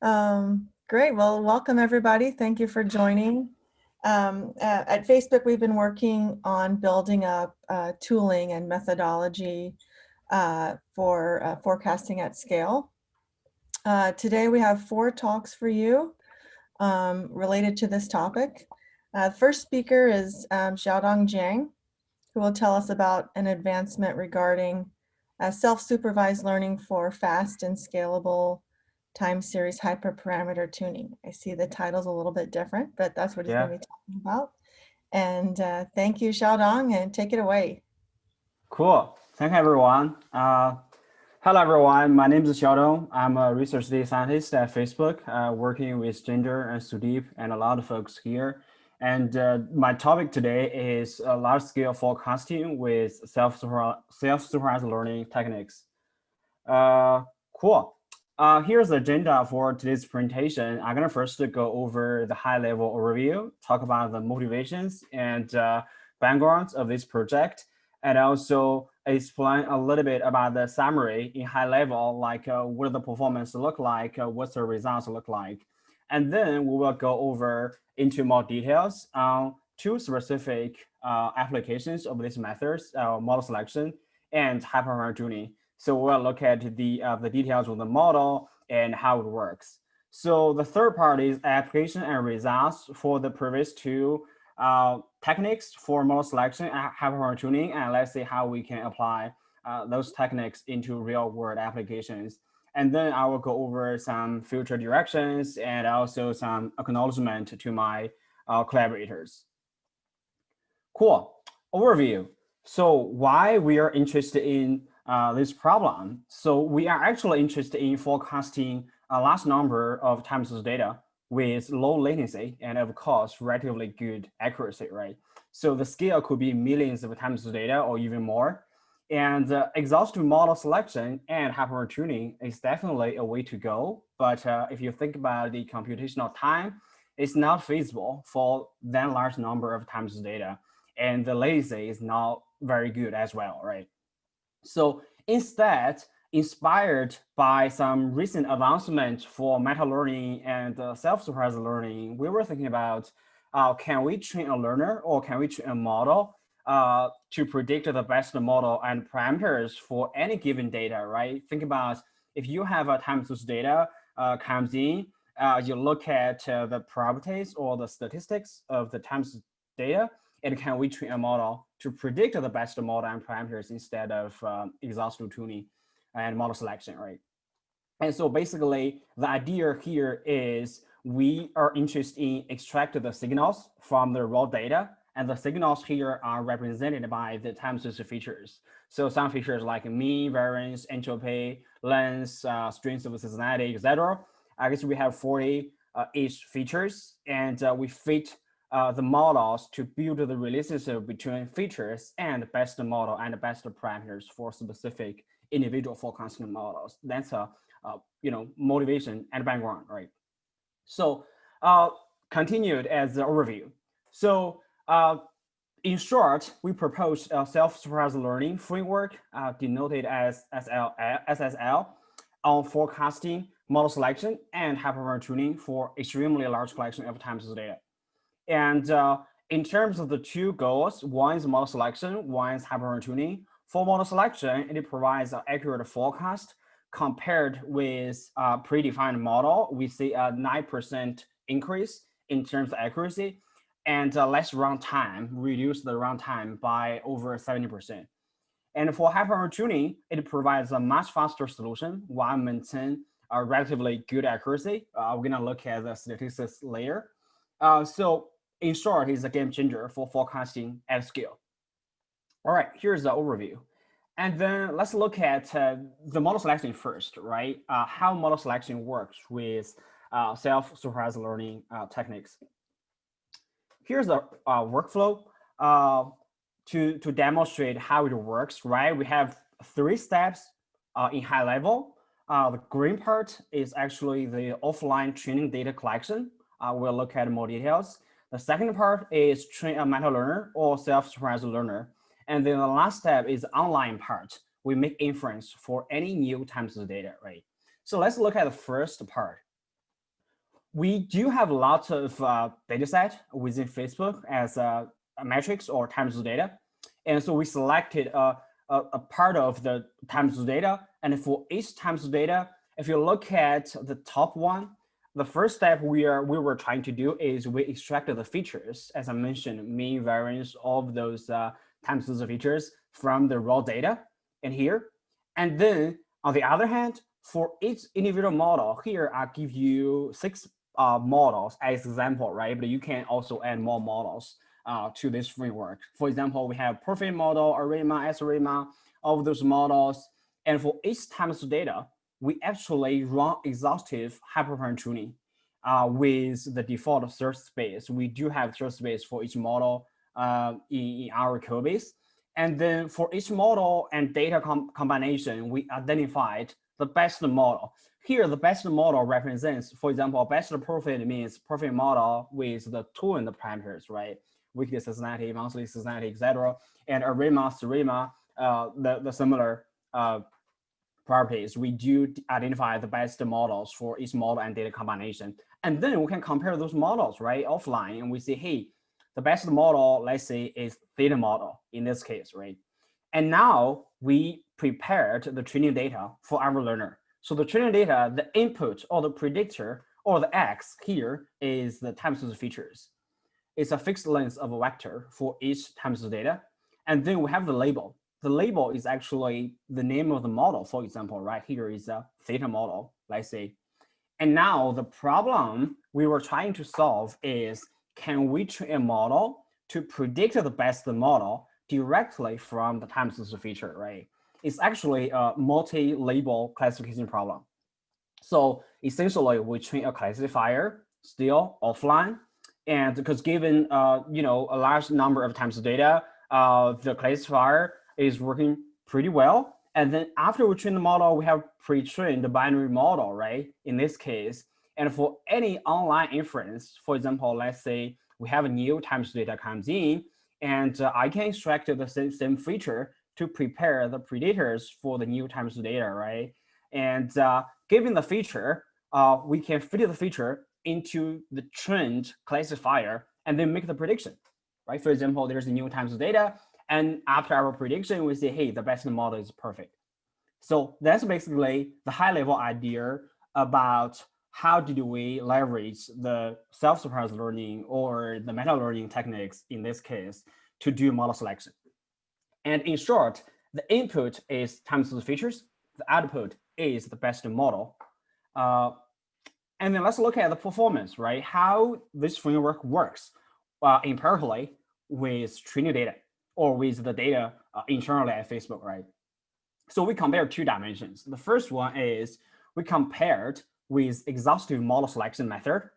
Great. Well, welcome everybody. Thank you for joining. At Facebook, we've been working on building up tooling and methodology for forecasting at scale. Today, we have 4 talks for you related to this topic. First speaker is Xiaodong Jiang, who will tell us about an advancement regarding self-supervised learning for fast and scalable time series hyperparameter tuning. I see the title's a little bit different, but that's what he's going to be talking about. And thank you, Xiaodong, and take it away. Cool. Thank you, everyone. Hello, everyone. My name is Xiaodong. I'm a research data scientist at Facebook, working with Jinder and Sudeep and a lot of folks here. And my topic today is large-scale forecasting with self-supervised learning techniques. Cool. Here's the agenda for today's presentation. I'm gonna first go over the high-level overview, talk about the motivations and backgrounds of this project, and also explain a little bit about the summary in high level, like what the performance look like, what's the results look like. And then we will go over into more details on 2 specific applications of these methods, model selection and hyperparameter tuning. So we'll look at the details of the model and how it works. So the third part is application and results for the previous 2 techniques for model selection and hyperparameter tuning, and let's see how we can apply those techniques into real world applications. And then I will go over some future directions and also some acknowledgement to my collaborators. Cool. Overview. So why we are interested in this problem? So we are actually interested in forecasting a large number of time series data with low latency and of course relatively good accuracy, right? So the scale could be millions of time series data or even more. And exhaustive model selection and hyperparameter tuning is definitely a way to go. But if you think about the computational time, it's not feasible for that large number of time series data. And the latency is not very good as well, right? So instead, inspired by some recent advancements for meta-learning and self-supervised learning, we were thinking about, can we train a learner or can we train a model to predict the best model and parameters for any given data, right? Think about if you have a time series data comes in, you look at the probabilities or the statistics of the time series data, and can we train a model to predict the best model and parameters instead of exhaustive tuning and model selection, right? And so basically, the idea here is we are interested in extract the signals from the raw data, and the signals here are represented by the time series features. So some features like mean, variance, entropy, length, strength of seasonality, etc. I guess we have 40 each features, and we fit the models to build the relationship between features and best model and best parameters for specific individual forecasting models. That's a motivation and background, right? So continued as the overview. So in short, we propose a self-supervised learning framework denoted as SSL on forecasting, model selection, and hyperparameter tuning for extremely large collection of time series data. And in terms of the 2 goals, one is model selection, one is hyperparameter tuning. For model selection, it provides an accurate forecast compared with a predefined model. We see a 9% increase in terms of accuracy and less runtime, reduce the runtime by over 70%. And for hyperparameter tuning, it provides a much faster solution while maintaining a relatively good accuracy. We're gonna look at the statistics later. So in short, it's a game changer for forecasting at scale. All right, here's the overview. And then let's look at the model selection first, right? How model selection works with self-supervised learning techniques. Here's the workflow to demonstrate how it works, right? We have 3 steps in high level. The green part is actually the offline training data collection. We'll look at more details. The second part is train a meta learner or self-supervised learner. And then the last step is online part. We make inference for any new time series data, right? So let's look at the first part. we do have lots of data set within Facebook as a metrics or time series data. And so we selected a part of the time series data. And for each time series data, if you look at the top one, the first step we were trying to do is we extracted the features, as I mentioned, mean, variance, all of those time series features from the raw data in here. And then on the other hand, for each individual model, here I give you 6 models as example, right? But you can also add more models to this framework. For example, we have perfect model, ARIMA, SARIMA, all of those models. And for each time series data, we actually run exhaustive hyperparameter tuning with the default search space. We do have search space for each model in our code base. And then for each model and data combination, we identified the best model. Here, the best model represents, for example, best perfect means perfect model with the tuned parameters, right? Weekly seasonality, monthly seasonality, etc. And ARIMA, SARIMA, the similar properties. We do identify the best models for each model and data combination. And then we can compare those models, right, offline, and we say, hey, the best model, let's say, is theta model in this case, right? And now we prepared the training data for our learner. So the training data, the input or the predictor or the X here is the time series features. It's a fixed length of a vector for each time series data. And then we have the label. The label is actually the name of the model. For example, right here is a theta model, let's say. And now the problem we were trying to solve is, can we train a model to predict the best model directly from the time series feature, right? It's actually a multi-label classification problem. So essentially, we train a classifier still offline, and because given a large number of times data, the classifier is working pretty well. And then after we train the model, we have pre-trained the binary model, right? In this case, and for any online inference, for example, let's say we have a new times data comes in, and I can extract the same feature to prepare the predictors for the new times data, right? And given the feature, we can fit the feature into the trained classifier and then make the prediction, right? For example, there's a new times data, and after our prediction, we say, hey, the best model is perfect. So that's basically the high-level idea about how did we leverage the self-supervised learning or the meta-learning techniques in this case to do model selection. And in short, the input is time series features, the output is the best model. And then let's look at the performance, right? How this framework works empirically with training data or with the data internally at Facebook, right? So we compared 2 dimensions. The first one is we compared with exhaustive model selection method.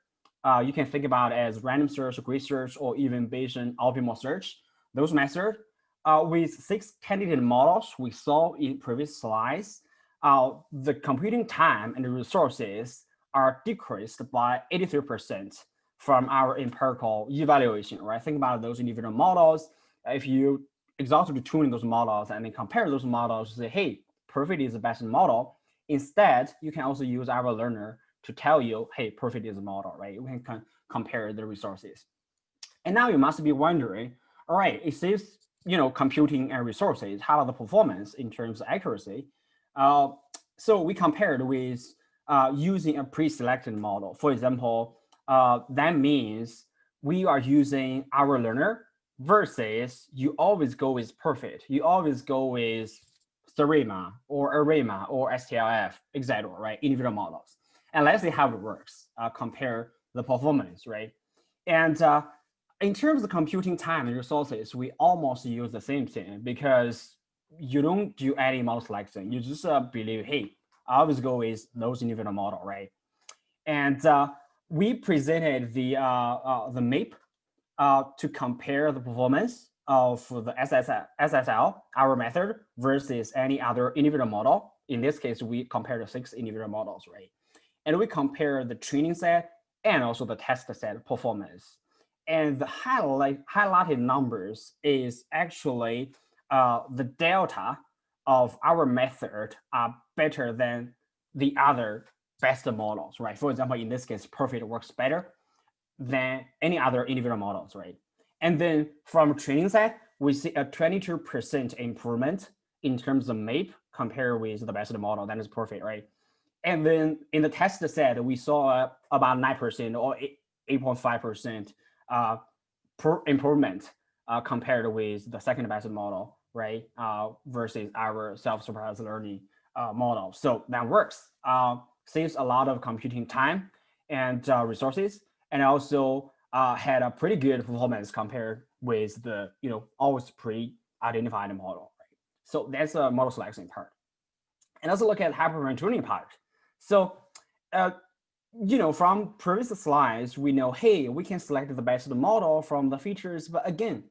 You can think about it as random search, grid search, or even Bayesian optimal search. Those methods with 6 candidate models we saw in previous slides, the computing time and the resources are decreased by 83% from our empirical evaluation, right? Think about those individual models. If you exhaustively tune those models and then compare those models, say, hey, perfect is the best model. Instead, you can also use our learner to tell you, hey, perfect is the model, right? We can compare the resources. And now you must be wondering, all right, it says, computing and resources, how are the performance in terms of accuracy? So we compared with using a pre-selected model. For example, that means we are using our learner versus you always go with perfect. You always go with SARIMA or ARIMA or STLF, etc., right? Individual models. And let's see how it works, compare the performance, right? And in terms of computing time and resources, we almost use the same thing because you don't do any model selection. You just believe, hey, I always go with those individual model, right? And we presented the MAPE to compare the performance of the SSL, our method, versus any other individual model. In this case, we compared 6 individual models, right? And we compare the training set and also the test set performance. And the highlighted numbers is actually the delta of our method are better than the other best models, right? For example, in this case, Perfect works better than any other individual models, right? And then from training set, we see a 22% improvement in terms of MAPE compared with the best model, that is Perfect, right? And then in the test set, we saw about 9% or 8.5% improvement compared with the second best model, right? Versus our self-supervised learning model. So that works. Saves a lot of computing time and resources, and also had a pretty good performance compared with the always pre-identified model. Right? So that's a model selection part. And also look at hyperparameter tuning part. So from previous slides, we know, hey, we can select the best model from the features. But again,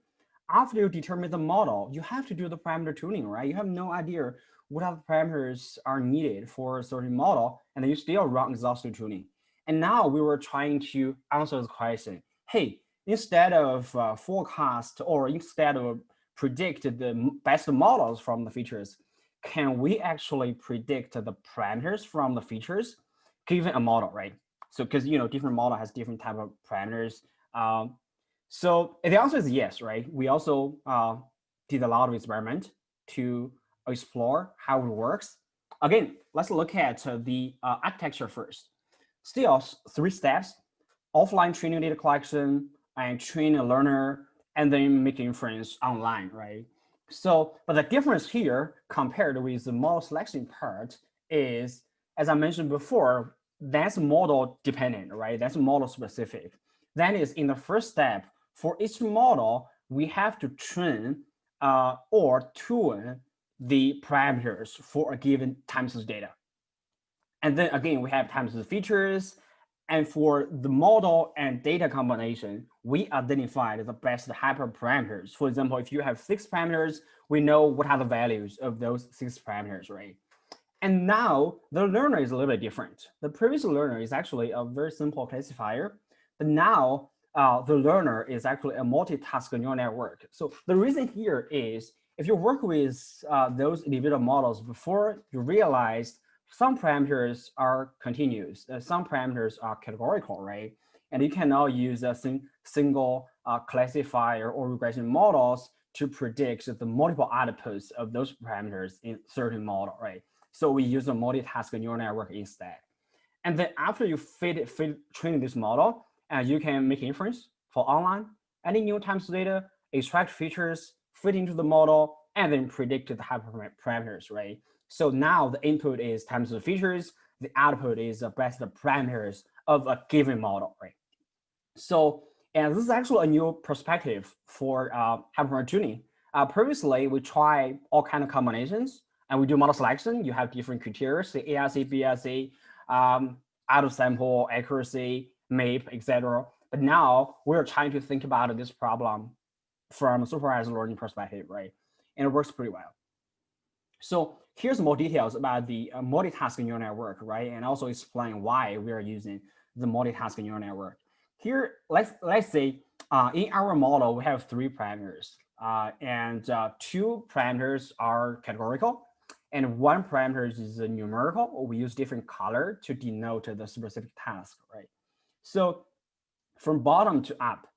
after you determine the model, you have to do the parameter tuning, right? You have no idea what other parameters are needed for a certain model, and then you still run exhaustive tuning. And now we were trying to answer the question, hey, instead of forecast or instead of predict the best models from the features, can we actually predict the parameters from the features given a model, right? So because different model has different type of parameters. So the answer is yes, right? We also did a lot of experiment to explore how it works. Again, let's look at the architecture first. Still 3 steps: offline training data collection and train a learner, and then make inference online, right? So, but the difference here compared with the model selection part is, as I mentioned before, that's model dependent, right? That's model specific. That is, in the first step, for each model, we have to train or tune the parameters for a given time series data. And then again, we have time series features. And for the model and data combination, we identified the best hyperparameters. For example, if you have 6 parameters, we know what are the values of those 6 parameters, right? And now the learner is a little bit different. The previous learner is actually a very simple classifier, but now the learner is actually a multitask neural network. So the reason here is if you work with those individual models before, you realize some parameters are continuous, some parameters are categorical, right? And you cannot use a single classifier or regression models to predict the multiple outputs of those parameters in certain model, right? So we use a multitask neural network instead. And then after you train this model, you can make inference for online, any new time series data, extract features, fit into the model, and then predict the hyperparameters, right? So now the input is time series features, the output is the best parameters of a given model, right? So, and this is actually a new perspective for hyperparameter tuning. Previously, we try all kind of combinations, and we do model selection. You have different criteria, say ARC, BRC, out of sample, accuracy, MAPE, etc. But now we're trying to think about this problem from a supervised learning perspective, right? And it works pretty well. So here's more details about the multitasking neural network, right? And also explain why we are using the multitasking neural network. Here, let's say in our model, we have 3 parameters, and 2 parameters are categorical, and 1 parameter is numerical. We use different color to denote the specific task, right? So from bottom to up,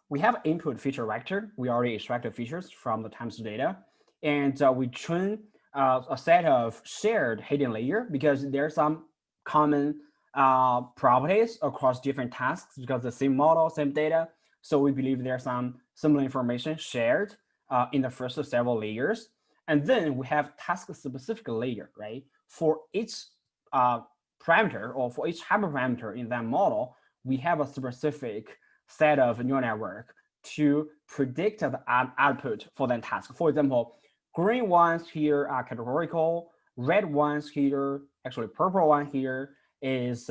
we have input feature vector. We already extracted features from the time series data, and we train a set of shared hidden layer because there are some common properties across different tasks because the same model, same data. So we believe there's some similar information shared in the first several layers. And then we have task-specific layer, right? For each parameter or for each hyperparameter in that model, we have a specific set of neural network to predict the output for that task. For example, green ones here are categorical, red ones here, actually purple one here is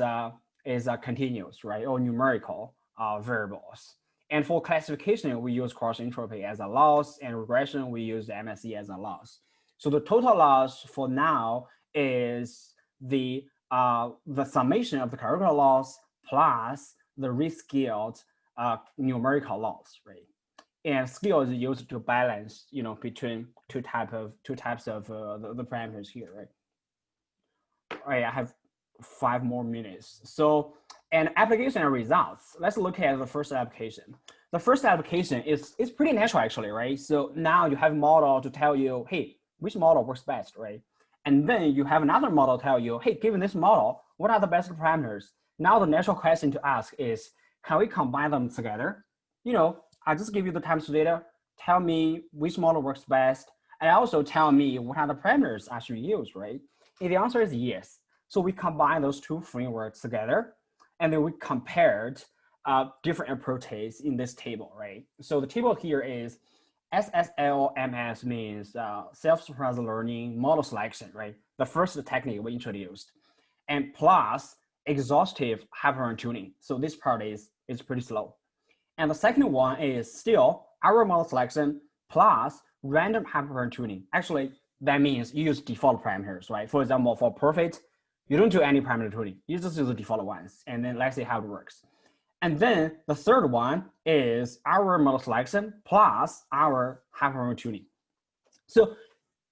continuous, right? Or numerical variables. And for classification, we use cross entropy as a loss, and regression, we use MSE as a loss. So the total loss for now is the summation of the categorical loss plus the rescaled numerical loss, right? And scale is used to balance, between two types of the parameters here, right? All right, I have 5 more minutes. So, and application and results. Let's look at the first application. The first application is pretty natural actually, right? So now you have a model to tell you, hey, which model works best, right? And then you have another model tell you, hey, given this model, what are the best parameters? Now the natural question to ask is, can we combine them together? I just give you the time series data, tell me which model works best, and also tell me what are the parameters I should use, right? And the answer is yes. So we combine those two frameworks together, and then we compared different approaches in this table, right? So the table here is SSLMS means self-supervised learning model selection, right? The first technique we introduced, and plus exhaustive hyperparameter tuning. So this part is pretty slow. And the second one is still our model selection plus random hyperparameter tuning. Actually, that means you use default parameters, right? For example, for Perfect, you don't do any parameter tuning. You just use the default ones. And then let's see how it works. And then the third one is our model selection plus our hyperparameter tuning. So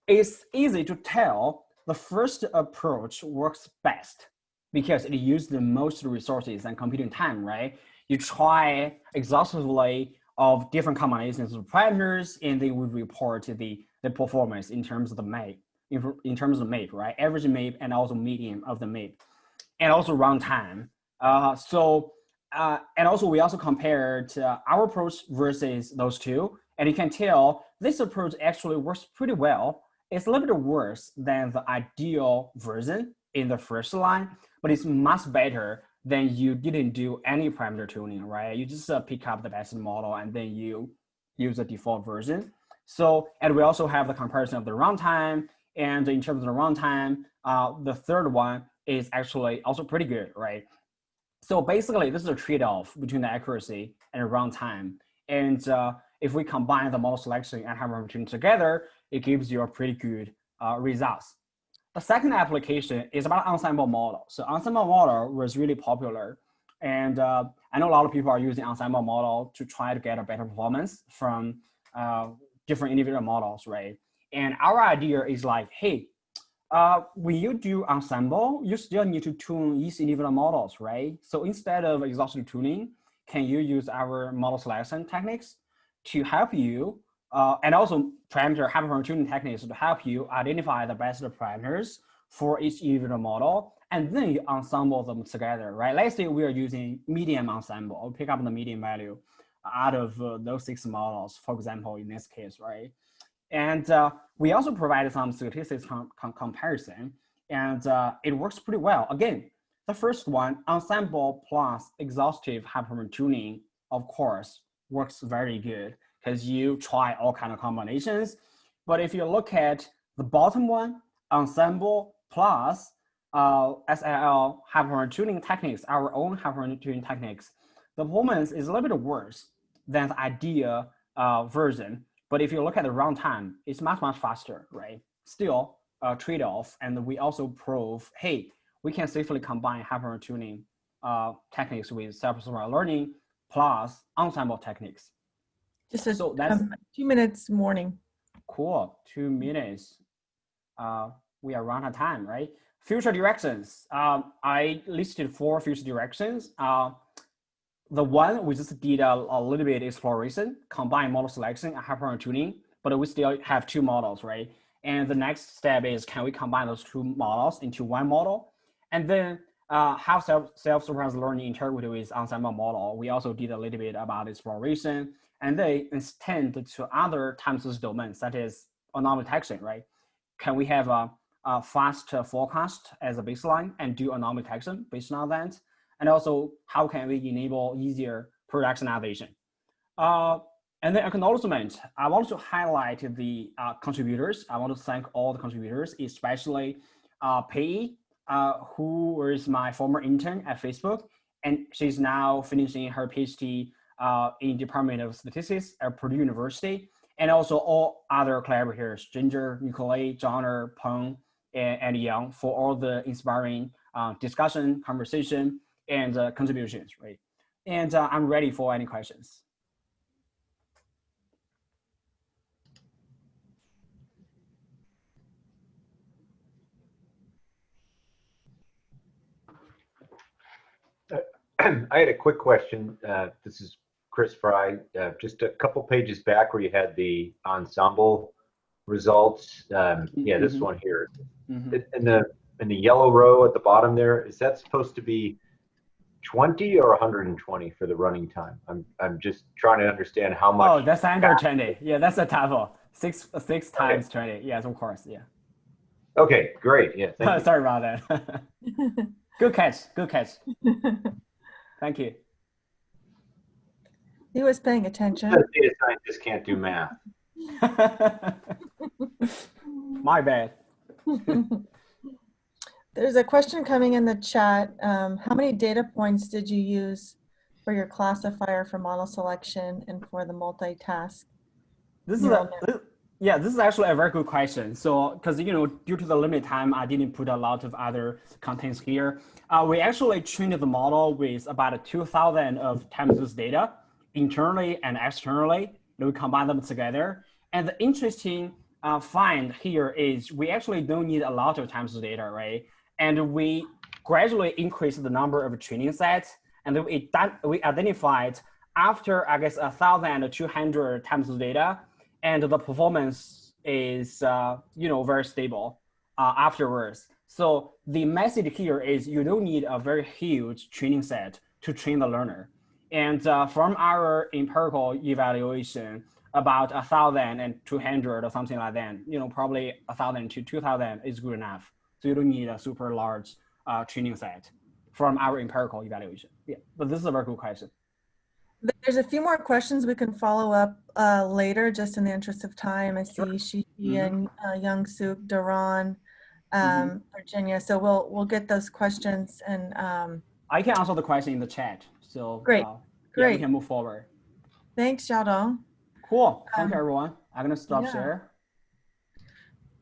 it's easy to tell the first approach works best because it uses the most resources and computing time, right? You try exhaustively of different combinations of parameters, and they would report the performance in terms of the MAP, in terms of MAP, right? Average MAP and also median of the MAP, and also runtime. And also we also compared our approach versus those two, and you can tell this approach actually works pretty well. It's a little bit worse than the ideal version in the first line, but it's much better than you didn't do any parameter tuning, right? You just pick up the best model and then you use the default version. So, and we also have the comparison of the runtime. And in terms of the runtime, the third one is actually also pretty good, right? So basically, this is a trade-off between the accuracy and runtime. And if we combine the model selection and hyperparameter tuning together, it gives you a pretty good results. The second application is about ensemble model. So ensemble model was really popular. And I know a lot of people are using ensemble model to try to get a better performance from different individual models, right? And our idea is like, hey, when you do ensemble, you still need to tune each individual models, right? So instead of exhaustive tuning, can you use our model selection techniques to help you, and also parameter hyperparameter tuning techniques to help you identify the best parameters for each individual model, and then you ensemble them together, right? Let's say we are using median ensemble, or pick up the median value out of those 6 models, for example, in this case, right? And we also provided some statistics comparison, and it works pretty well. Again, the first one, ensemble plus exhaustive hyperparameter tuning, of course, works very good because you try all kind of combinations. But if you look at the bottom one, ensemble plus SLL hyperparameter tuning techniques, our own hyperparameter tuning techniques, the performance is a little bit worse than the ideal version. But if you look at the runtime, it's much, much faster, right? Still a trade-off. And we also prove, hey, we can safely combine hyperparameter tuning techniques with self-supervised learning plus ensemble techniques. Just a, so that's 2 minutes morning. Cool, 2 minutes. We are run out of time, right? Future directions. I listed 4 future directions. The one we just did a little bit exploration, combine model selection and hyperparameter tuning, but we still have 2 models, right? And the next step is, can we combine those 2 models into one model? And then how self-supervised learning integrate with ensemble model. We also did a little bit about exploration, and they extend to other time series domains, such as anomaly detection, right? Can we have a fast forecast as a baseline and do anomaly detection based on that? And also, how can we enable easier productionization? And then acknowledgement, I want to highlight the contributors. I want to thank all the contributors, especially Pei, who was my former intern at Facebook, and she's now finishing her PhD in Department of Statistics at Purdue University, and also all other collaborators, Ginger, Nicolai, Johnner, Peng, and Yang, for all the inspiring discussion, conversation, and contributions, right? And I'm ready for any questions. I had a quick question. This is Chris Fry. Just a couple pages back where you had the ensemble results. Yeah, this one here. In the yellow row at the bottom there, is that supposed to be 20 or 120 for the running time? I'm just trying to understand how much. Oh, that's under 20. Yeah, that's a typo. Six times 20. Yes, of course. Yeah. Okay, great. Yeah, thank you. Sorry about that. Good catch. Good catch. Thank you. He was paying attention. Data scientists can't do math. My bad. There's a question coming in the chat. How many data points did you use for your classifier for model selection and for the multitask? This is actually a very good question. So, because due to the limited time, I didn't put a lot of other contents here. We actually trained the model with about 2,000 of time series data, internally and externally. We combine them together. And the interesting find here is we actually don't need a lot of time series data, right? And we gradually increase the number of training sets, and then we identified after, I guess, 1,200 time series data, and the performance is very stable afterwards. So the message here is you don't need a very huge training set to train the learner. And from our empirical evaluation, about 1,200 or something like that, probably 1,000 to 2,000 is good enough. So you don't need a super large training set from our empirical evaluation. Yeah, but this is a very good question. There's a few more questions we can follow up later, just in the interest of time. I see Shihi and Young Suk, Duran, Virginia. So we'll get those questions, and I can answer the question in the chat. So great, yeah, we can move forward. Thanks, Xiaodong. Cool. Thank you, everyone. I'm gonna stop share.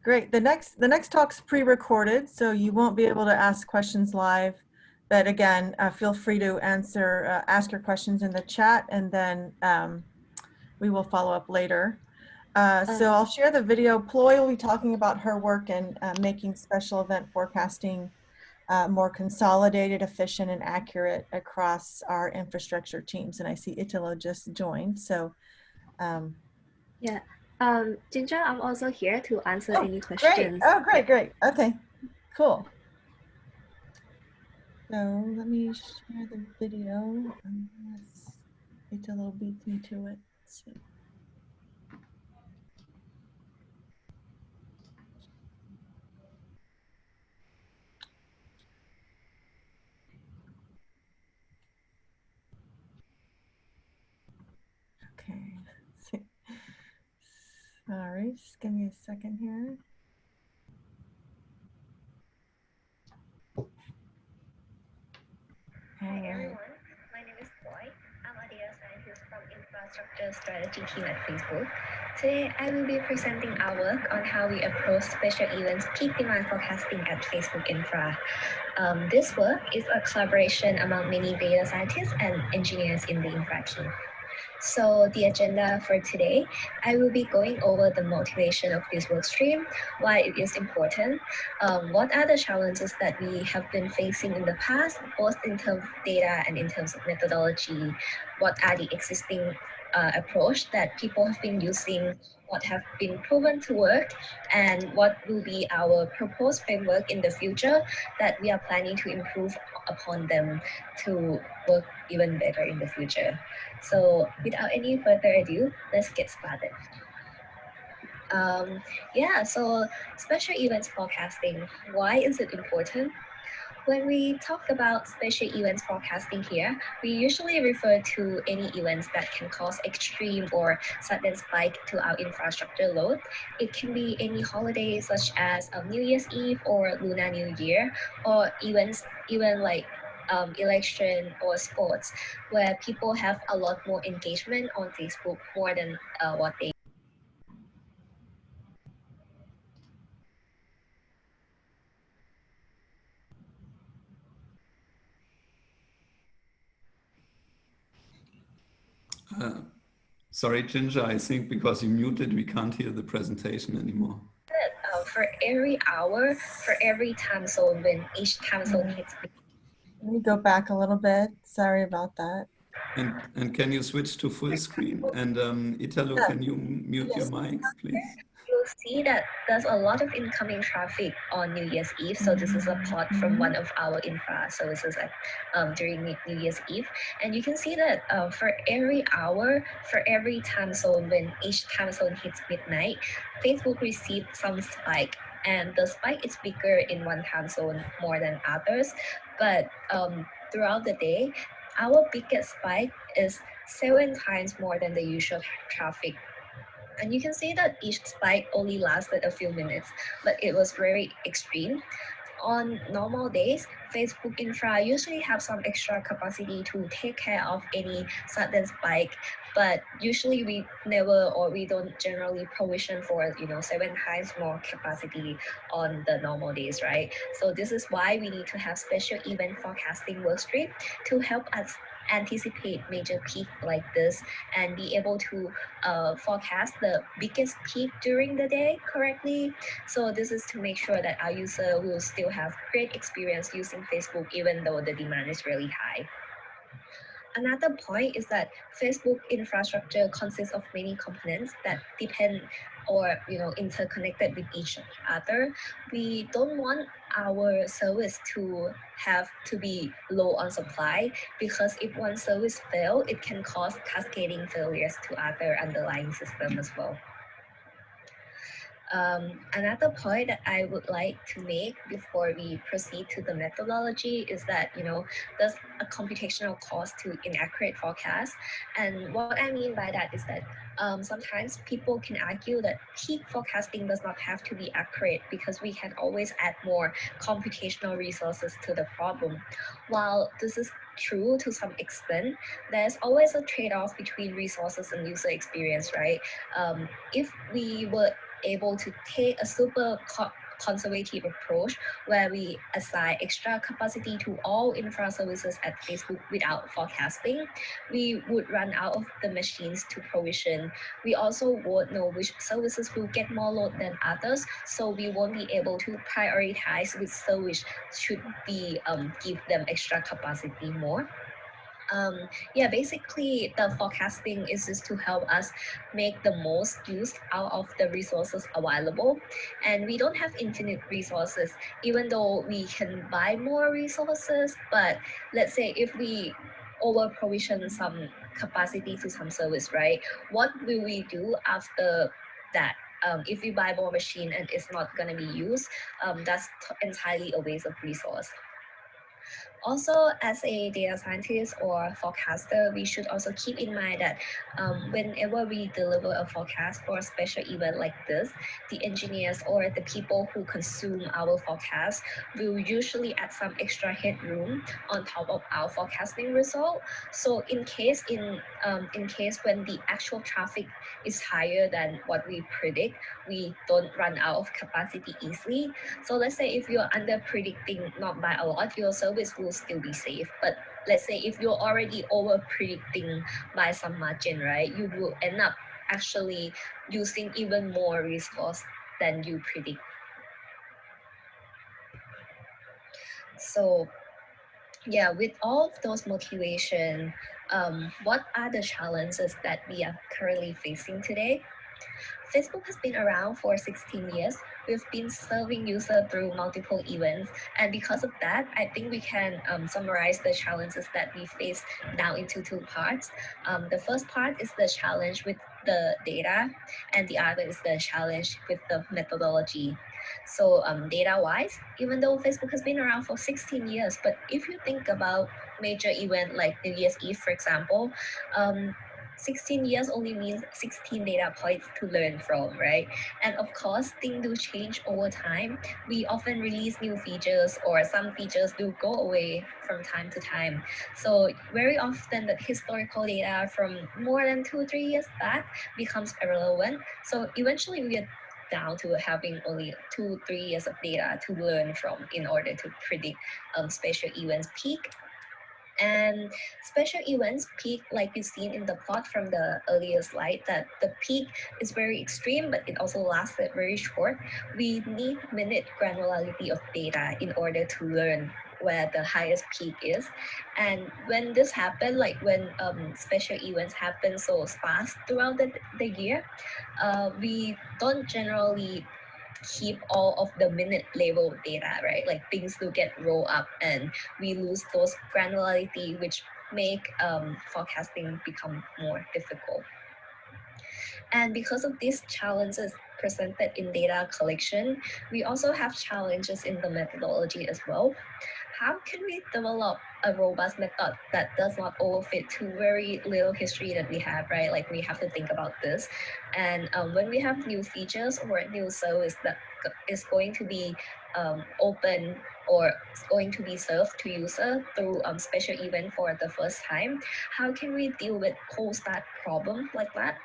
Great. The next talk's pre-recorded, so you won't be able to ask questions live. But again, feel free to ask your questions in the chat, and then we will follow up later. So I'll share the video. Ploy will be talking about her work in making special event forecasting more consolidated, efficient, and accurate across our infrastructure teams. And I see Italo just joined. So yeah. Ginger, I'm also here to answer any questions. Great. Great. Okay, cool. So let me share the video unless Italo beats me to it. Let's see. Okay, let's see. Sorry, just give me a second here. Hi everyone, my name is Ploy. I'm a data scientist from Infrastructure Strategy team at Facebook. Today, I will be presenting our work on how we approach special events peak demand forecasting at Facebook Infra. This work is a collaboration among many data scientists and engineers in the Infra team. So the agenda for today, I will be going over the motivation of this work stream, why it is important, what are the challenges that we have been facing in the past, both in terms of data and in terms of methodology, what are the existing approach that people have been using, what have been proven to work, and what will be our proposed framework in the future that we are planning to improve upon them to work even better in the future. So without any further ado, let's get started. So special events forecasting, why is it important? When we talk about special events forecasting here, we usually refer to any events that can cause extreme or sudden spike to our infrastructure load. It can be any holiday such as New Year's Eve or Lunar New Year, or events even like election or sports, where people have a lot more engagement on Facebook more than what they Sorry, Ginger, I think because you muted, we can't hear the presentation anymore. For every hour, for every time zone, when each time zone hits Let me go back a little bit. Sorry about that. And can you switch to full screen? And Italo, Yeah. can you mute your Yes. mic, please? You'll see that there's a lot of incoming traffic on New Year's Eve. So this is a plot from one of our infra services during New Year's Eve. And you can see that for every hour, for every time zone, when each time zone hits midnight, Facebook received some spike. And the spike is bigger in one time zone more than others. But throughout the day, our biggest spike is 7 times more than the usual traffic. And you can see that each spike only lasted a few minutes, but it was very extreme. On normal days, Facebook infra usually have some extra capacity to take care of any sudden spike, but usually we never, or we don't generally provision for 7 times more capacity on the normal days, right? So this is why we need to have special event forecasting workstream to help us anticipate major peak like this and be able to forecast the biggest peak during the day correctly. So this is to make sure that our user will still have great experience using Facebook even though the demand is really high. Another point is that Facebook infrastructure consists of many components that depend or interconnected with each other. We don't want our service to have to be low on supply, because if one service fails, it can cause cascading failures to other underlying systems as well. Another point that I would like to make before we proceed to the methodology is that, there's a computational cost to inaccurate forecast. And what I mean by that is that sometimes people can argue that peak forecasting does not have to be accurate because we can always add more computational resources to the problem. While this is true to some extent, there's always a trade-off between resources and user experience, right? If we were able to take a super conservative approach where we assign extra capacity to all infra services at Facebook without forecasting, we would run out of the machines to provision. We also won't know which services will get more load than others, so we won't be able to prioritize which service should be give them extra capacity more. Basically the forecasting is just to help us make the most use out of the resources available. And we don't have infinite resources, even though we can buy more resources. But let's say if we over provision some capacity to some service, right? What will we do after that? If we buy more machine and it's not going to be used, that's entirely a waste of resource. Also, as a data scientist or forecaster, we should also keep in mind that whenever we deliver a forecast for a special event like this, the engineers or the people who consume our forecast will usually add some extra headroom on top of our forecasting result. So in case when the actual traffic is higher than what we predict, we don't run out of capacity easily. So let's say if you're under predicting not by a lot, your service will still be safe. But let's say if you're already over predicting by some margin, right, you will end up actually using even more resource than you predict. So yeah, with all of those motivation, what are the challenges that we are currently facing today? Facebook has been around for 16 years. We've been serving users through multiple events. And because of that, I think we can summarize the challenges that we face down into 2 parts. The first part is the challenge with the data, and the other is the challenge with the methodology. So data-wise, even though Facebook has been around for 16 years, but if you think about major event like New Year's Eve, for example, 16 years only means 16 data points to learn from, right? And of course, things do change over time. We often release new features, or some features do go away from time to time. So very often the historical data from more than 2-3 years back becomes irrelevant. So eventually we are down to having only 2-3 years of data to learn from in order to predict special events peak. And special events peak, like you've seen in the plot from the earlier slide, that the peak is very extreme, but it also lasted very short. We need minute granularity of data in order to learn where the highest peak is. And when this happens, like when special events happen so fast throughout the year, we don't generally keep all of the minute level data, right? Like things do get rolled up and we lose those granularity, which make forecasting become more difficult. And because of these challenges presented in data collection, we also have challenges in the methodology as well. How can we develop a robust method that does not overfit to very little history that we have, right? Like we have to think about this. And when we have new features or new service that is going to be open or going to be served to user through special event for the first time, how can we deal with post-start problem like that?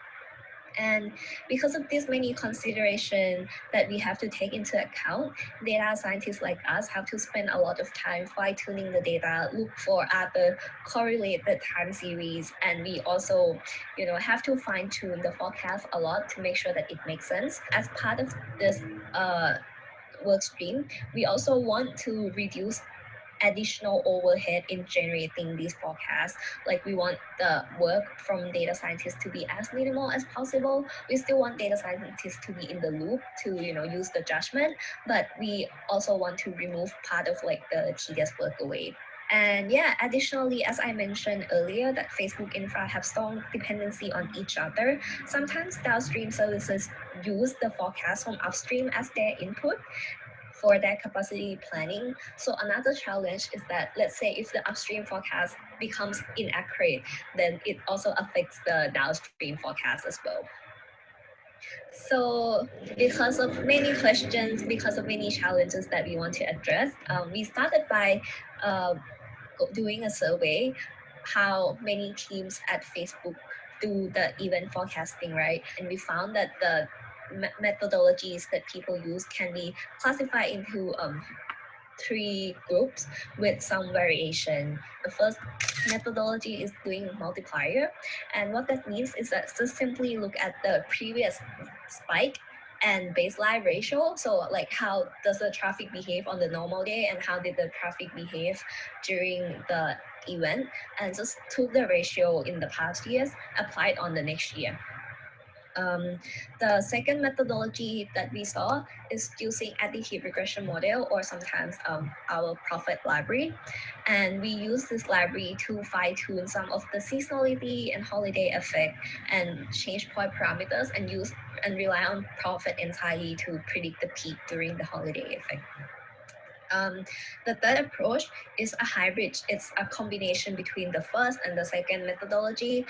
And because of these many considerations that we have to take into account, data scientists like us have to spend a lot of time fine-tuning the data, look for other correlated time series, and we also, have to fine-tune the forecast a lot to make sure that it makes sense. As part of this work stream, we also want to reduce additional overhead in generating these forecasts. Like we want the work from data scientists to be as minimal as possible. We still want data scientists to be in the loop to use the judgment, but we also want to remove part of like the tedious work away. And yeah, additionally, as I mentioned earlier, that Facebook infra have strong dependency on each other. Sometimes downstream services use the forecast from upstream as their input for their capacity planning. So another challenge is that, let's say if the upstream forecast becomes inaccurate, then it also affects the downstream forecast as well. So because of many questions, because of many challenges that we want to address, we started by doing a survey how many teams at Facebook do the event forecasting, right? And we found that the methodologies that people use can be classified into 3 groups with some variation. The first methodology is doing multiplier, and what that means is that just simply look at the previous spike and baseline ratio. So like how does the traffic behave on the normal day and how did the traffic behave during the event, and just took the ratio in the past years, applied on the next year. The second methodology that we saw is using additive regression model, or sometimes our Prophet library. And we use this library to fine-tune some of the seasonality and holiday effect and change point parameters and rely on Prophet entirely to predict the peak during the holiday effect. The third approach is a hybrid. It's a combination between the first and the second methodology.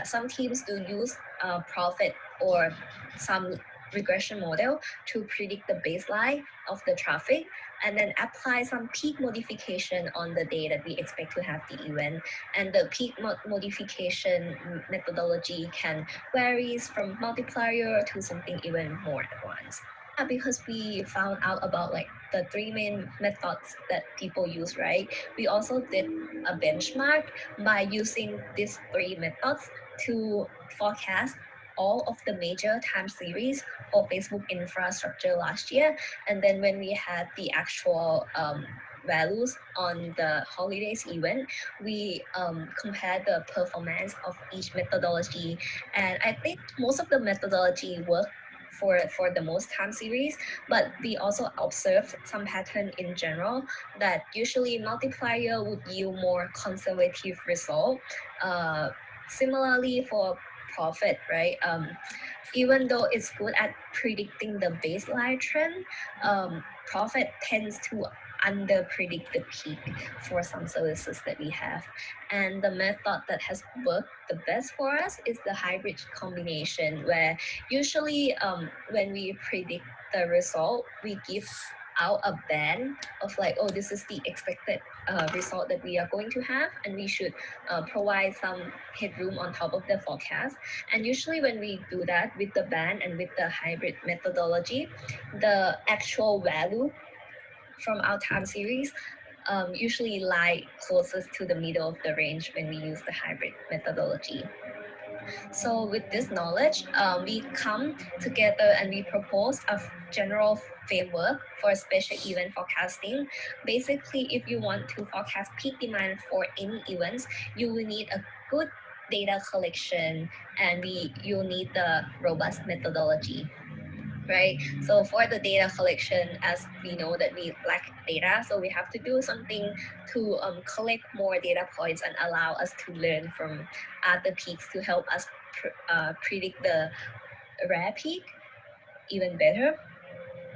Some teams do use Prophet or some regression model to predict the baseline of the traffic and then apply some peak modification on the day that we expect to have the event. And the peak modification methodology can vary from multiplier to something even more advanced. Because we found out about like the 3 main methods that people use, right? We also did a benchmark by using these 3 methods to forecast all of the major time series for Facebook infrastructure last year. And then when we had the actual values on the holidays event, we compared the performance of each methodology. And I think most of the methodology work for the most time series, but we also observed some pattern in general that usually multiplier would yield more conservative result. Similarly for Prophet, right? Even though it's good at predicting the baseline trend, Prophet tends to under predict the peak for some services that we have. And the method that has worked the best for us is the hybrid combination, where usually when we predict the result, we give out a band of like, oh, this is the expected result that we are going to have, and we should provide some headroom on top of the forecast. And usually when we do that with the band and with the hybrid methodology, the actual value from our time series usually lie closest to the middle of the range when we use the hybrid methodology. So with this knowledge, we come together and we propose a general framework for special event forecasting. Basically, if you want to forecast peak demand for any events, you will need a good data collection and you'll need the robust methodology. Right. So for the data collection, as we know that we lack data, so we have to do something to collect more data points and allow us to learn from other peaks to help us predict the rare peak even better.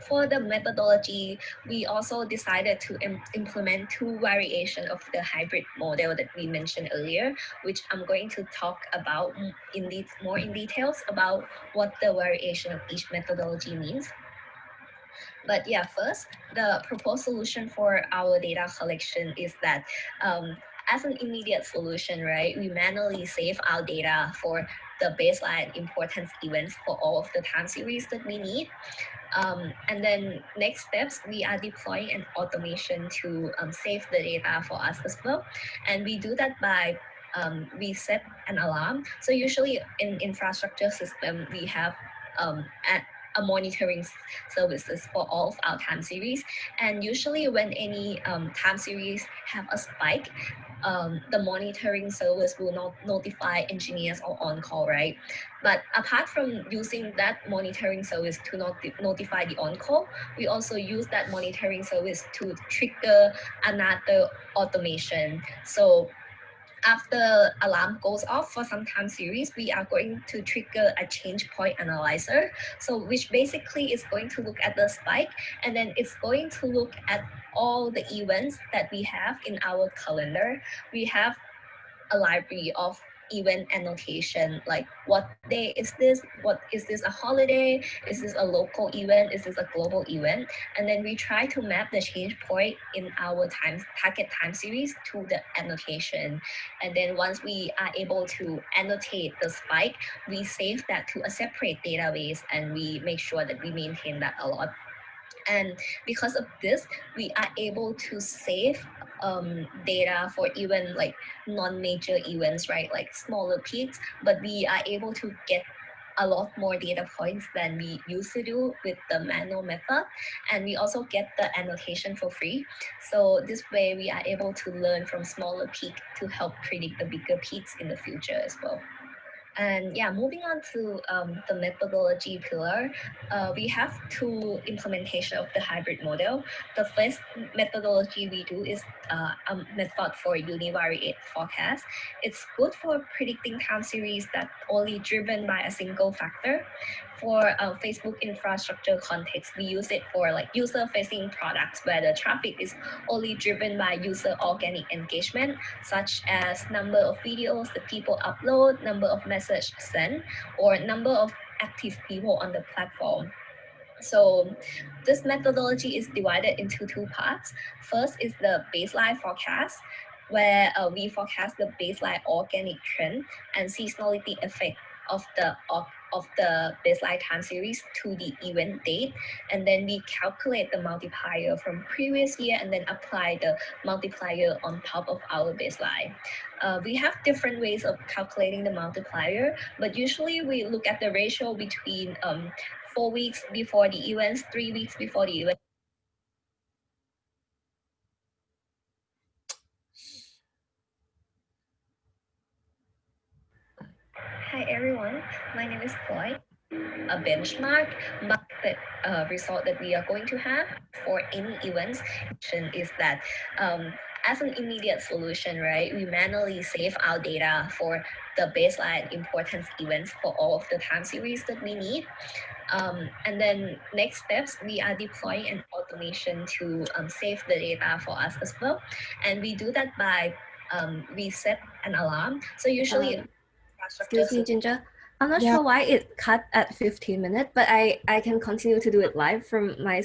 For the methodology, we also decided to implement two variations of the hybrid model that we mentioned earlier, which I'm going to talk about more in details about what the variation of each methodology means. But yeah, first, the proposed solution for our data collection is that as an immediate solution, right, we manually save our data for the baseline importance events for all of the time series that we need. And then next steps, we are deploying an automation to save the data for us as well. And we do that by we set an alarm. So usually in infrastructure system, we have a monitoring services for all of our time series. And usually when any time series have a spike, the monitoring service will not notify engineers or on-call, right? But apart from using that monitoring service to notify the on-call, we also use that monitoring service to trigger another automation. So after alarm goes off for some time series, we are going to trigger a change point analyzer. So which basically is going to look at the spike, and then it's going to look at all the events that we have in our calendar. We have a library of event annotation, like what day is this, what is this, a holiday, is this a local event, is this a global event, and then we try to map the change point in our target time series to the annotation. And then once we are able to annotate the spike, we save that to a separate database and we make sure that we maintain that a lot. And because of this, we are able to save data for even like non-major events, right? Like smaller peaks, but we are able to get a lot more data points than we used to do with the manual method. And we also get the annotation for free. So this way we are able to learn from smaller peaks to help predict the bigger peaks in the future as well. And yeah, moving on to the methodology pillar, we have two implementation of the hybrid model. The first methodology we do is a method for univariate forecast. It's good for predicting time series that only driven by a single factor. For Facebook infrastructure context, we use it for like user-facing products where the traffic is only driven by user organic engagement, such as number of videos that people upload, number of messages sent, or number of active people on the platform. So this methodology is divided into two parts. First is the baseline forecast, where we forecast the baseline organic trend and seasonality effect of the baseline time series to the event date, and then we calculate the multiplier from previous year and then apply the multiplier on top of our baseline. We have different ways of calculating the multiplier, but usually we look at the ratio between 4 weeks before the events, 3 weeks before the event. Hi everyone, my name is Chloe. A benchmark market result that we are going to have for any events is that as an immediate solution, right, we manually save our data for the baseline importance events for all of the time series that we need. And then next steps, we are deploying an automation to save the data for us as well. And we do that by we set an alarm. So usually, excuse me, Ginger. I'm not Yeah. sure why it cut at 15 minutes, but I can continue to do it live from my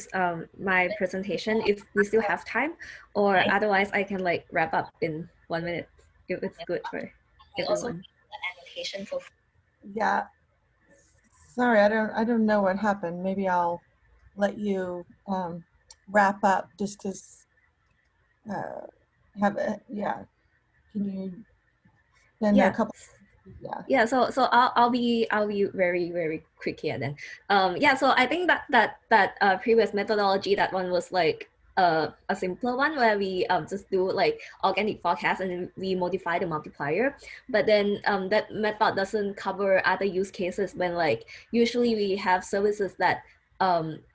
my presentation if we still have time, or otherwise I can like wrap up in 1 minute if it's good for everyone. Annotation for Yeah. Sorry, I don't know what happened. Maybe I'll let you wrap up just because have a, yeah. Can you spend a couple Yeah, so I'll be very quick here then. Yeah, so I think that previous methodology, that one was like a simpler one where we just do like organic forecast and then we modify the multiplier. But then that method doesn't cover other use cases when like usually we have services that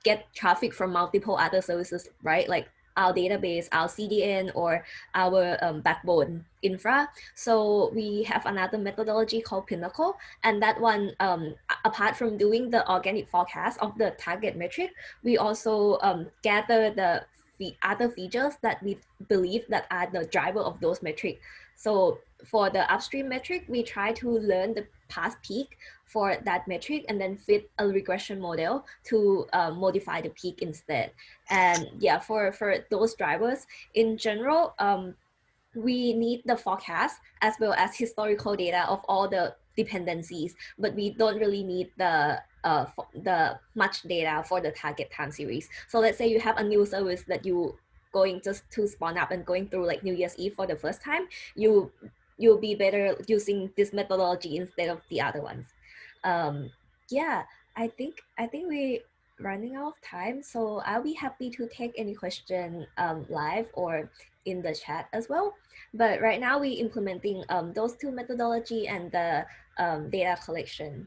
get traffic from multiple other services, right? Like our database, our CDN, or our backbone infra. So we have another methodology called Pinnacle, and that one, apart from doing the organic forecast of the target metric, we also gather the other features that we believe that are the driver of those metrics. So for the upstream metric, we try to learn the past peak for that metric and then fit a regression model to modify the peak instead. And yeah, for those drivers in general, we need the forecast as well as historical data of all the dependencies, but we don't really need the much data for the target time series. So let's say you have a new service that you going just to spawn up and going through like New Year's Eve for the first time, you'll be better using this methodology instead of the other ones. Yeah, I think we running out of time, so I'll be happy to take any question live or in the chat as well. But right now we implementing those two methodology and the data collection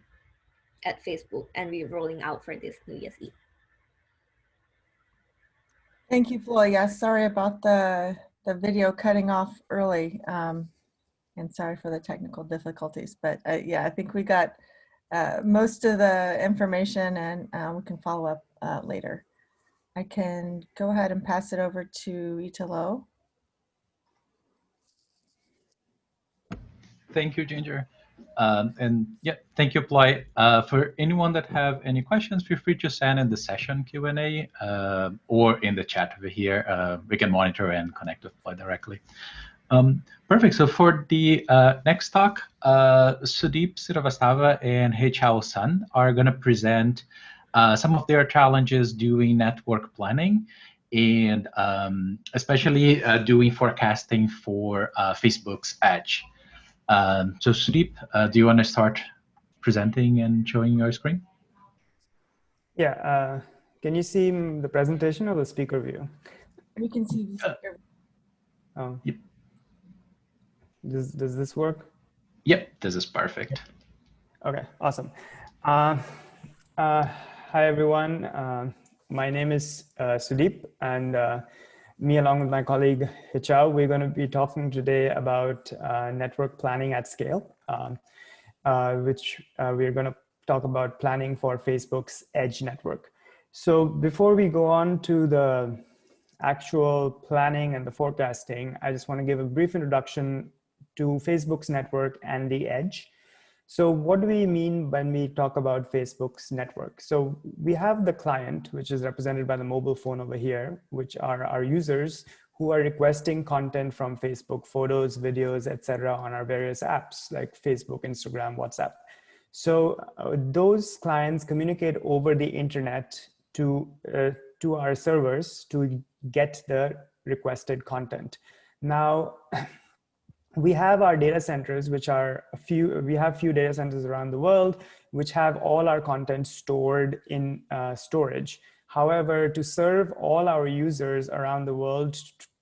at Facebook, and we're rolling out for this New Year's Eve. Thank you, Floyd. Yeah, sorry about the video cutting off early, and sorry for the technical difficulties. But yeah, I think we got most of the information, and we can follow up later. I can go ahead and pass it over to Italo. Thank you, Ginger. And yeah, thank you, Ploy. For anyone that have any questions, feel free to send in the session Q&A or in the chat over here. We can monitor and connect with Ploy directly. Perfect. So for the next talk, Sudeep Srivastava and Hechao Sun are going to present some of their challenges doing network planning and especially doing forecasting for Facebook's Edge. So Sudeep, do you want to start presenting and showing your screen? Yeah, can you see the presentation or the speaker view? We can see the speaker. Oh. Yep. Does this work? Yep, this is perfect. Okay, awesome. Hi everyone, my name is Sudeep, and me along with my colleague Hechao, we're going to be talking today about network planning at scale, which we're going to talk about planning for Facebook's Edge network. So before we go on to the actual planning and the forecasting, I just want to give a brief introduction to Facebook's network and the Edge. So what do we mean when we talk about Facebook's network? So we have the client, which is represented by the mobile phone over here, which are our users who are requesting content from Facebook, photos, videos, etc., on our various apps like Facebook, Instagram, WhatsApp. So those clients communicate over the internet to our servers to get the requested content. Now, we have our data centers, which are we have few data centers around the world, which have all our content stored in storage. However, to serve all our users around the world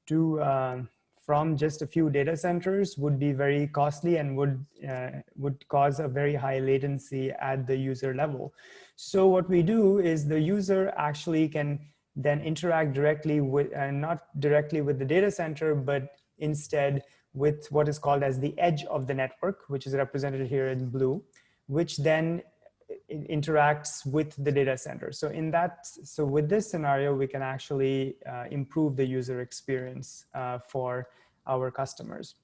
from just a few data centers would be very costly and would cause a very high latency at the user level. So what we do is the user actually can then interact directly with, not directly with the data center, but instead with what is called as the edge of the network, which is represented here in blue, which then interacts with the data center. So with this scenario, we can actually improve the user experience for our customers.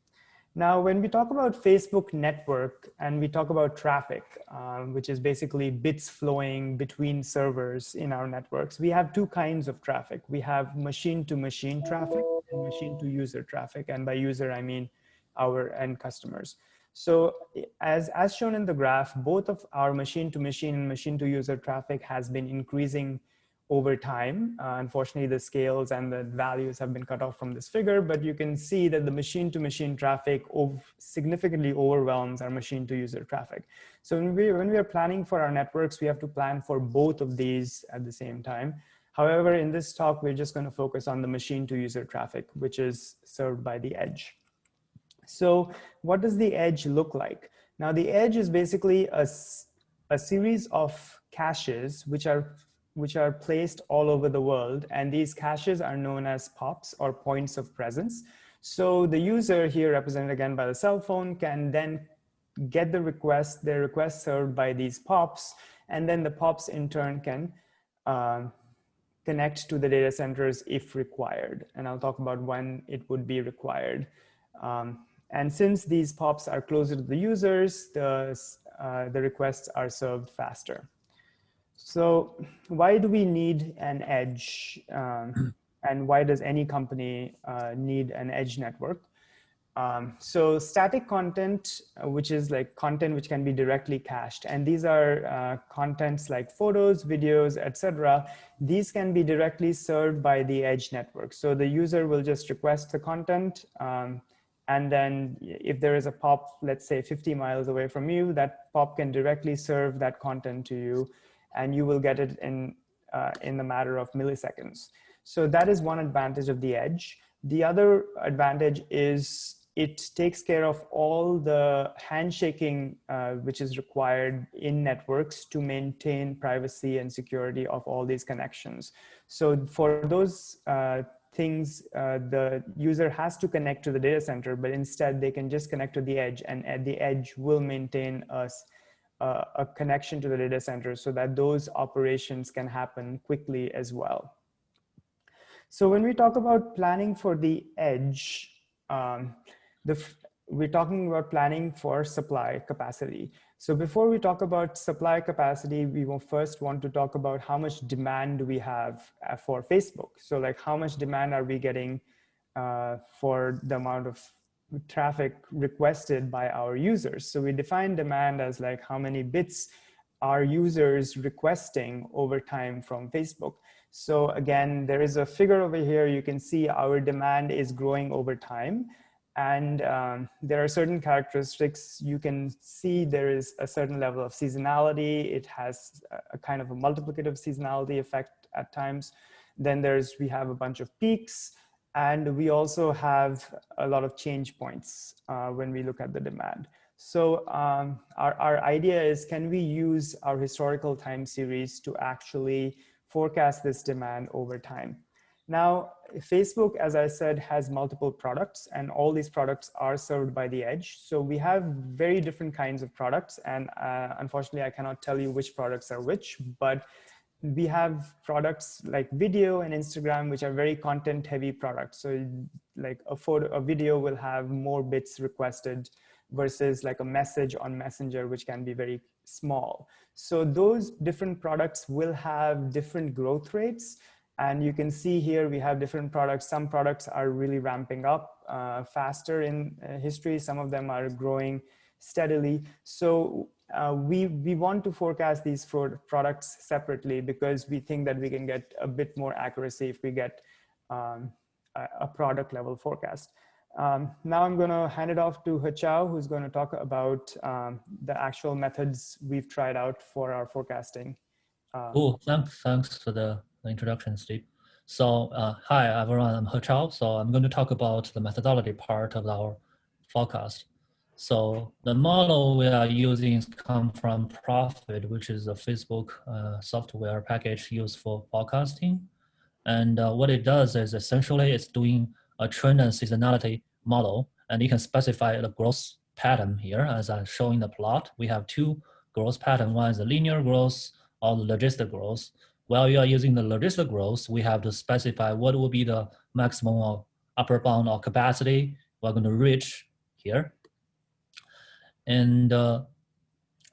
Now, when we talk about Facebook network and we talk about traffic, which is basically bits flowing between servers in our networks, we have two kinds of traffic. We have machine-to-machine traffic and machine-to-user traffic. And by user, I mean our end customers. So as shown in the graph, both of our machine-to-machine and machine-to-user traffic has been increasing over time. Unfortunately, the scales and the values have been cut off from this figure, but you can see that the machine-to-machine traffic significantly overwhelms our machine-to-user traffic. So when we are planning for our networks, we have to plan for both of these at the same time. However, in this talk, we're just going to focus on the machine-to-user traffic, which is served by the edge. So what does the edge look like? Now, the edge is basically a series of caches which are placed all over the world. And these caches are known as POPs, or points of presence. So the user, here represented again by the cell phone, can then get their request served by these POPs. And then the POPs in turn can connect to the data centers if required. And I'll talk about when it would be required. And since these POPs are closer to the users, the requests are served faster. So why do we need an edge? And why does any company need an edge network? So static content, which is like content which can be directly cached, and these are contents like photos, videos, etc. These can be directly served by the edge network. So the user will just request the content, and then if there is a POP, let's say 50 miles away from you, that POP can directly serve that content to you, and you will get it in the matter of milliseconds. So that is one advantage of the edge. The other advantage is it takes care of all the handshaking which is required in networks to maintain privacy and security of all these connections. So for those things, the user has to connect to the data center, but instead they can just connect to the edge, and at the edge will maintain a connection to the data center so that those operations can happen quickly as well. So when we talk about planning for the edge, we're talking about planning for supply capacity. So before we talk about supply capacity, we will first want to talk about how much demand we have for Facebook. So like how much demand are we getting for the amount of traffic requested by our users. So we define demand as like how many bits are users requesting over time from Facebook. So again, there is a figure over here. You can see our demand is growing over time. And there are certain characteristics. You can see there is a certain level of seasonality. It has a kind of a multiplicative seasonality effect at times. Then we have a bunch of peaks. And we also have a lot of change points when we look at the demand. So our idea is, can we use our historical time series to actually forecast this demand over time? Now, Facebook, as I said, has multiple products, and all these products are served by the edge. So we have very different kinds of products, and unfortunately, I cannot tell you which products are which, but we have products like video and Instagram, which are very content-heavy products. So like a video will have more bits requested versus like a message on Messenger, which can be very small. So those different products will have different growth rates. And you can see here we have different products. Some products are really ramping up faster in history. Some of them are growing steadily. So we want to forecast these products separately because we think that we can get a bit more accuracy if we get a product level forecast. Now I'm going to hand it off to Hechao, who's going to talk about the actual methods we've tried out for our forecasting. Cool, thanks for the introduction, Steve. So hi everyone, I'm Hechao. So I'm going to talk about the methodology part of our forecast. So the model we are using comes from Profit, which is a Facebook software package used for forecasting. And what it does is essentially it's doing a trend and seasonality model, and you can specify the growth pattern here as I show in the plot. We have two growth patterns. One is the linear growth or the logistic growth. While you are using the logistic growth, we have to specify what will be the maximum or upper bound or capacity we're going to reach here. And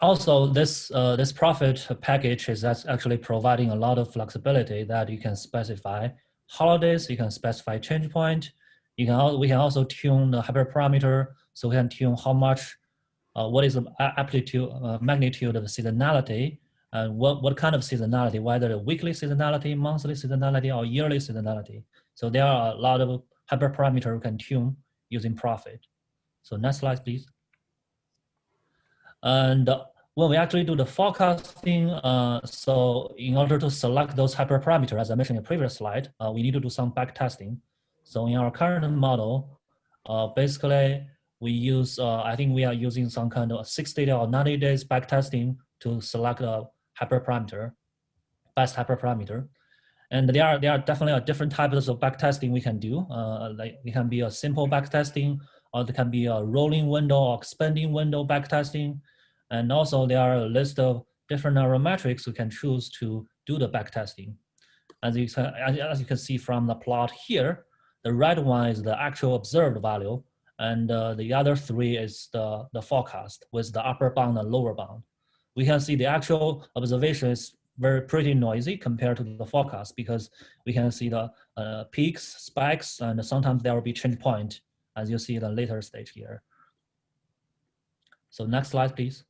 also this Profit package is actually providing a lot of flexibility that you can specify holidays, you can specify change point. We can also tune the hyperparameter, so we can tune how much, what is the amplitude, magnitude of the seasonality and what kind of seasonality, whether a weekly seasonality, monthly seasonality, or yearly seasonality. So there are a lot of hyperparameters we can tune using Prophet. So next slide, please. And when we actually do the forecasting, so in order to select those hyperparameters, as I mentioned in the previous slide, we need to do some back testing. So in our current model, basically we use, I think we are using some kind of 60 or 90 days back testing to select a hyperparameter, best hyperparameter. And there are definitely different types of back testing we can do. Like it can be a simple back testing, or it can be a rolling window or expanding window back testing. And also there are a list of different metrics we can choose to do the back testing. As you can see from the plot here, the red one is the actual observed value, and the other three is the forecast with the upper bound and lower bound. We can see the actual observation is pretty noisy compared to the forecast, because we can see the peaks, spikes, and sometimes there will be change point, as you see in the later stage here. So next slide, please.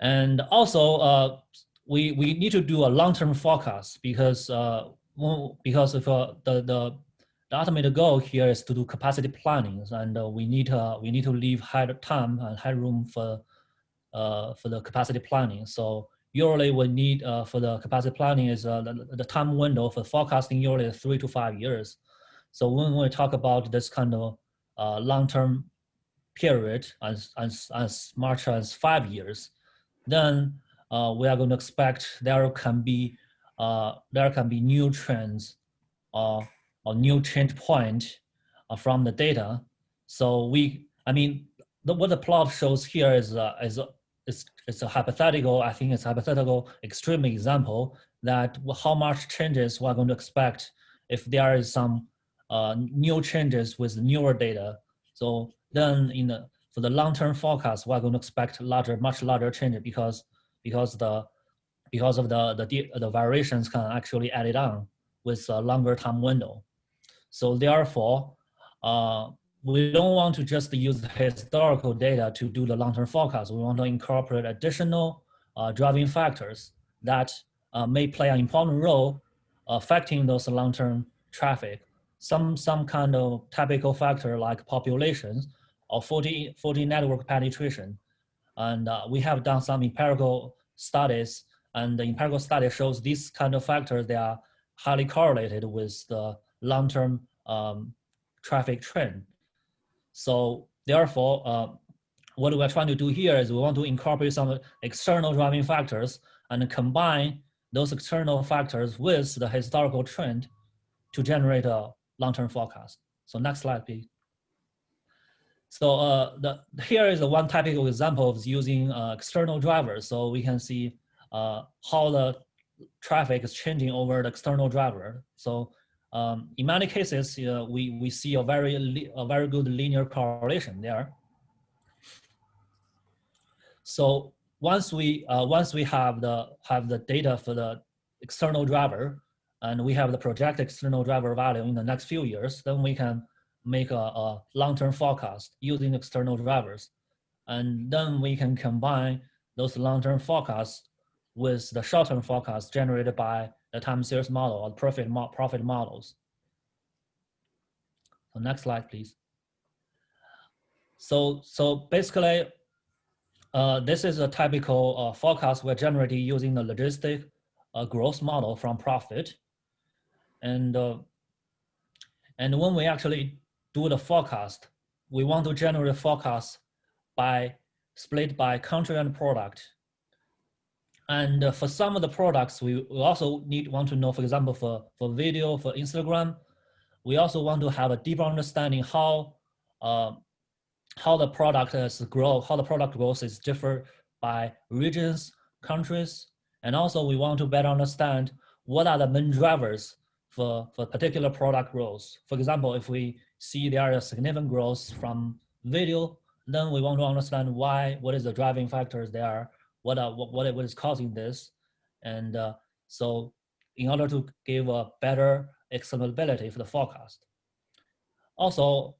And also, we need to do a long-term forecast, because of the ultimate goal here is to do capacity planning, and we need to leave time and headroom for the capacity planning. So usually we need for the capacity planning is the time window for forecasting usually 3 to 5 years. So when we talk about this kind of long-term period as much as 5 years, then we are going to expect there can be new trends or new change point from the data. So what the plot shows here is it's a hypothetical. I think it's a hypothetical extreme example that how much changes we're going to expect if there is some new changes with newer data. So then for the long-term forecast, we're going to expect much larger changes because of the variations can actually add it on with a longer time window. So therefore, we don't want to just use the historical data to do the long-term forecast. We want to incorporate additional driving factors that may play an important role affecting those long-term traffic. Some kind of typical factor like populations or 4G network penetration. And we have done some empirical studies, and the empirical study shows these kind of factors, they are highly correlated with the long-term traffic trend. So therefore, what we're trying to do here is we want to incorporate some external driving factors and combine those external factors with the historical trend to generate a long-term forecast. So next slide, please. So here is one typical example of using external drivers. So we can see how the traffic is changing over the external driver. So in many cases, we see a very good linear correlation there. So once we have the data for the external driver, and we have the projected external driver value in the next few years, then we can make a long-term forecast using external drivers, and then we can combine those long-term forecasts with the short-term forecast generated by the time series model or Prophet models. So next slide, please. So basically, this is a typical forecast we're generating using the logistic growth model from Prophet. And when we actually do the forecast, we want to generate a forecast split by country and product. And for some of the products, we also want to know, for example, for video, for Instagram, we also want to have a deeper understanding how the product growth is different by regions, countries, and also we want to better understand what are the main drivers for particular product growth. For example, if we see there is significant growth from video, then we want to understand what is the driving factors there, what is causing this, and so in order to give a better explainability for the forecast. Also,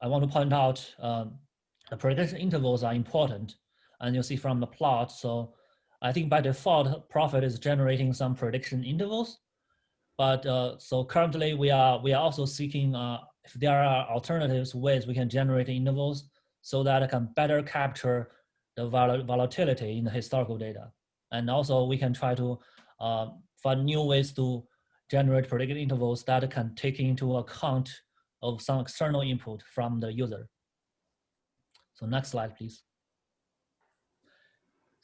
I want to point out the prediction intervals are important, and you'll see from the plot. So I think by default, Prophet is generating some prediction intervals. But so currently we are also seeking if there are alternatives ways we can generate intervals so that it can better capture the volatility in the historical data. And also we can try to find new ways to generate predicted intervals that can take into account of some external input from the user. So next slide, please.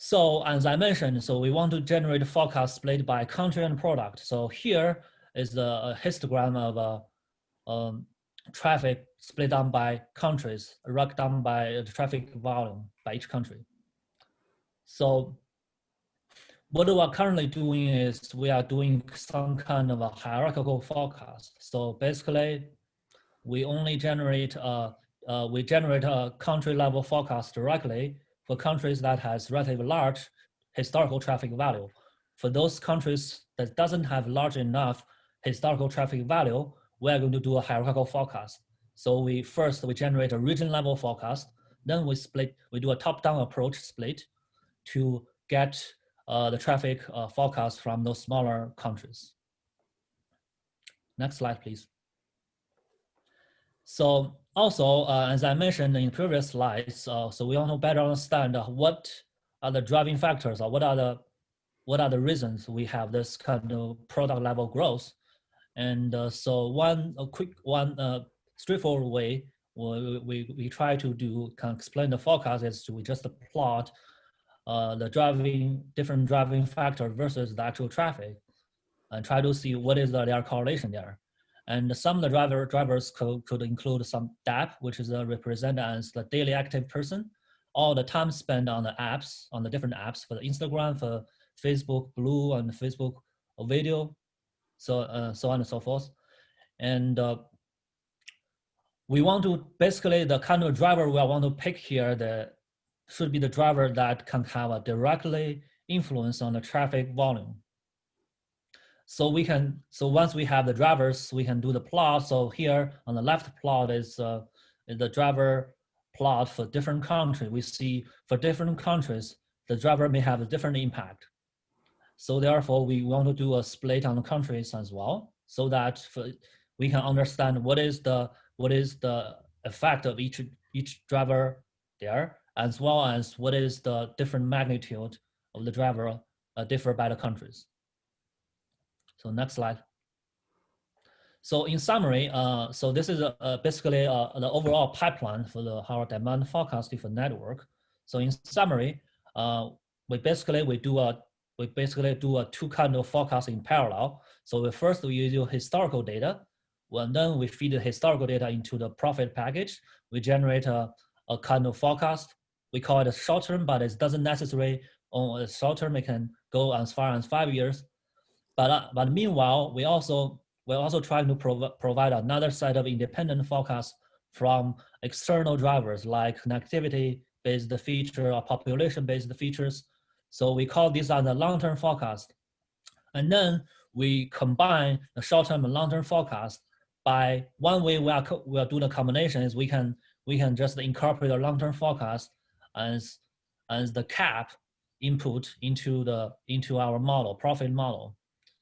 So as I mentioned, so we want to generate a forecast split by country and product. So here is a histogram of traffic split down by countries, ranked down by the traffic volume by each country. So what we are currently doing is we are doing some kind of a hierarchical forecast. So basically, we only generate a country level forecast directly for countries that has relatively large historical traffic value. For those countries that doesn't have large enough historical traffic value, we are going to do a hierarchical forecast. So we generate a region level forecast, then we do a top-down approach split to get the traffic forecast from those smaller countries. Next slide, please. So also, as I mentioned in previous slides, so we want to better understand what are the driving factors or what are the reasons we have this kind of product level growth. And so one straightforward way we try to do explain the forecast is we just plot the different driving factor versus the actual traffic and try to see what is their correlation there. And some of the drivers could include some DAP, which is represented as the daily active person, all the time spent on the apps, on the different apps for the Instagram, for Facebook Blue and Facebook Video, so on and so forth. And we want to basically the kind of driver we want to pick here should be the driver that can have a directly influence on the traffic volume. So once we have the drivers, we can do the plot. So here on the left plot is the driver plot for different countries. We see for different countries, the driver may have a different impact. So therefore, we want to do a split on the countries as well, so that we can understand what is the effect of each driver there, as well as what is the different magnitude of the driver differ by the countries. So next slide. So in summary, so this is basically the overall pipeline for our demand forecasting for network. So in summary, we basically do a two kind of forecasting in parallel. So we use historical data, and then we feed the historical data into the Prophet package. We generate a kind of forecast. We call it a short term, but it doesn't necessarily on a short term. It can go as far as 5 years. But meanwhile, we're also trying to provide another set of independent forecasts from external drivers like connectivity-based feature or population-based features. So we call these the long-term forecast. And then we combine the short-term and long-term forecast by one way we are doing a combination is we can just incorporate a long-term forecast as the cap input into our model, Prophet model,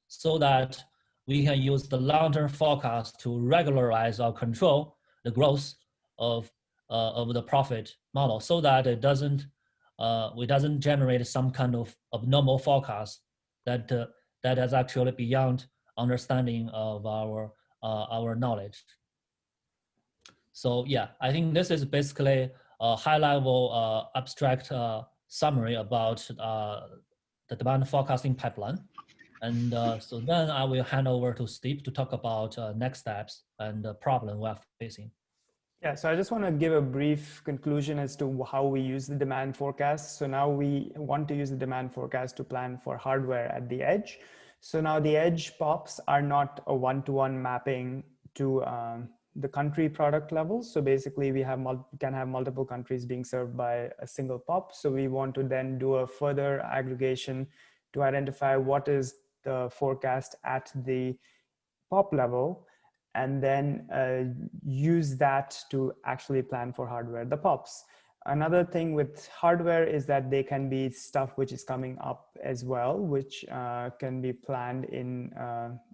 so that we can use the long-term forecast to regularize or control the growth of the Prophet model, so that it doesn't generate some kind of abnormal forecast that is actually beyond understanding of our knowledge. So yeah, I think this is basically a high-level abstract summary about the demand forecasting pipeline. And so then I will hand over to Steve to talk about next steps and the problem we're facing. Yeah, so I just want to give a brief conclusion as to how we use the demand forecast. So now we want to use the demand forecast to plan for hardware at the edge. So now the edge POPs are not a one-to-one mapping to the country product level. So basically we can have multiple countries being served by a single POP. So we want to then do a further aggregation to identify what is the forecast at the POP level, and then use that to actually plan for hardware, the POPs. Another thing with hardware is that they can be stuff which is coming up as well, which can be planned in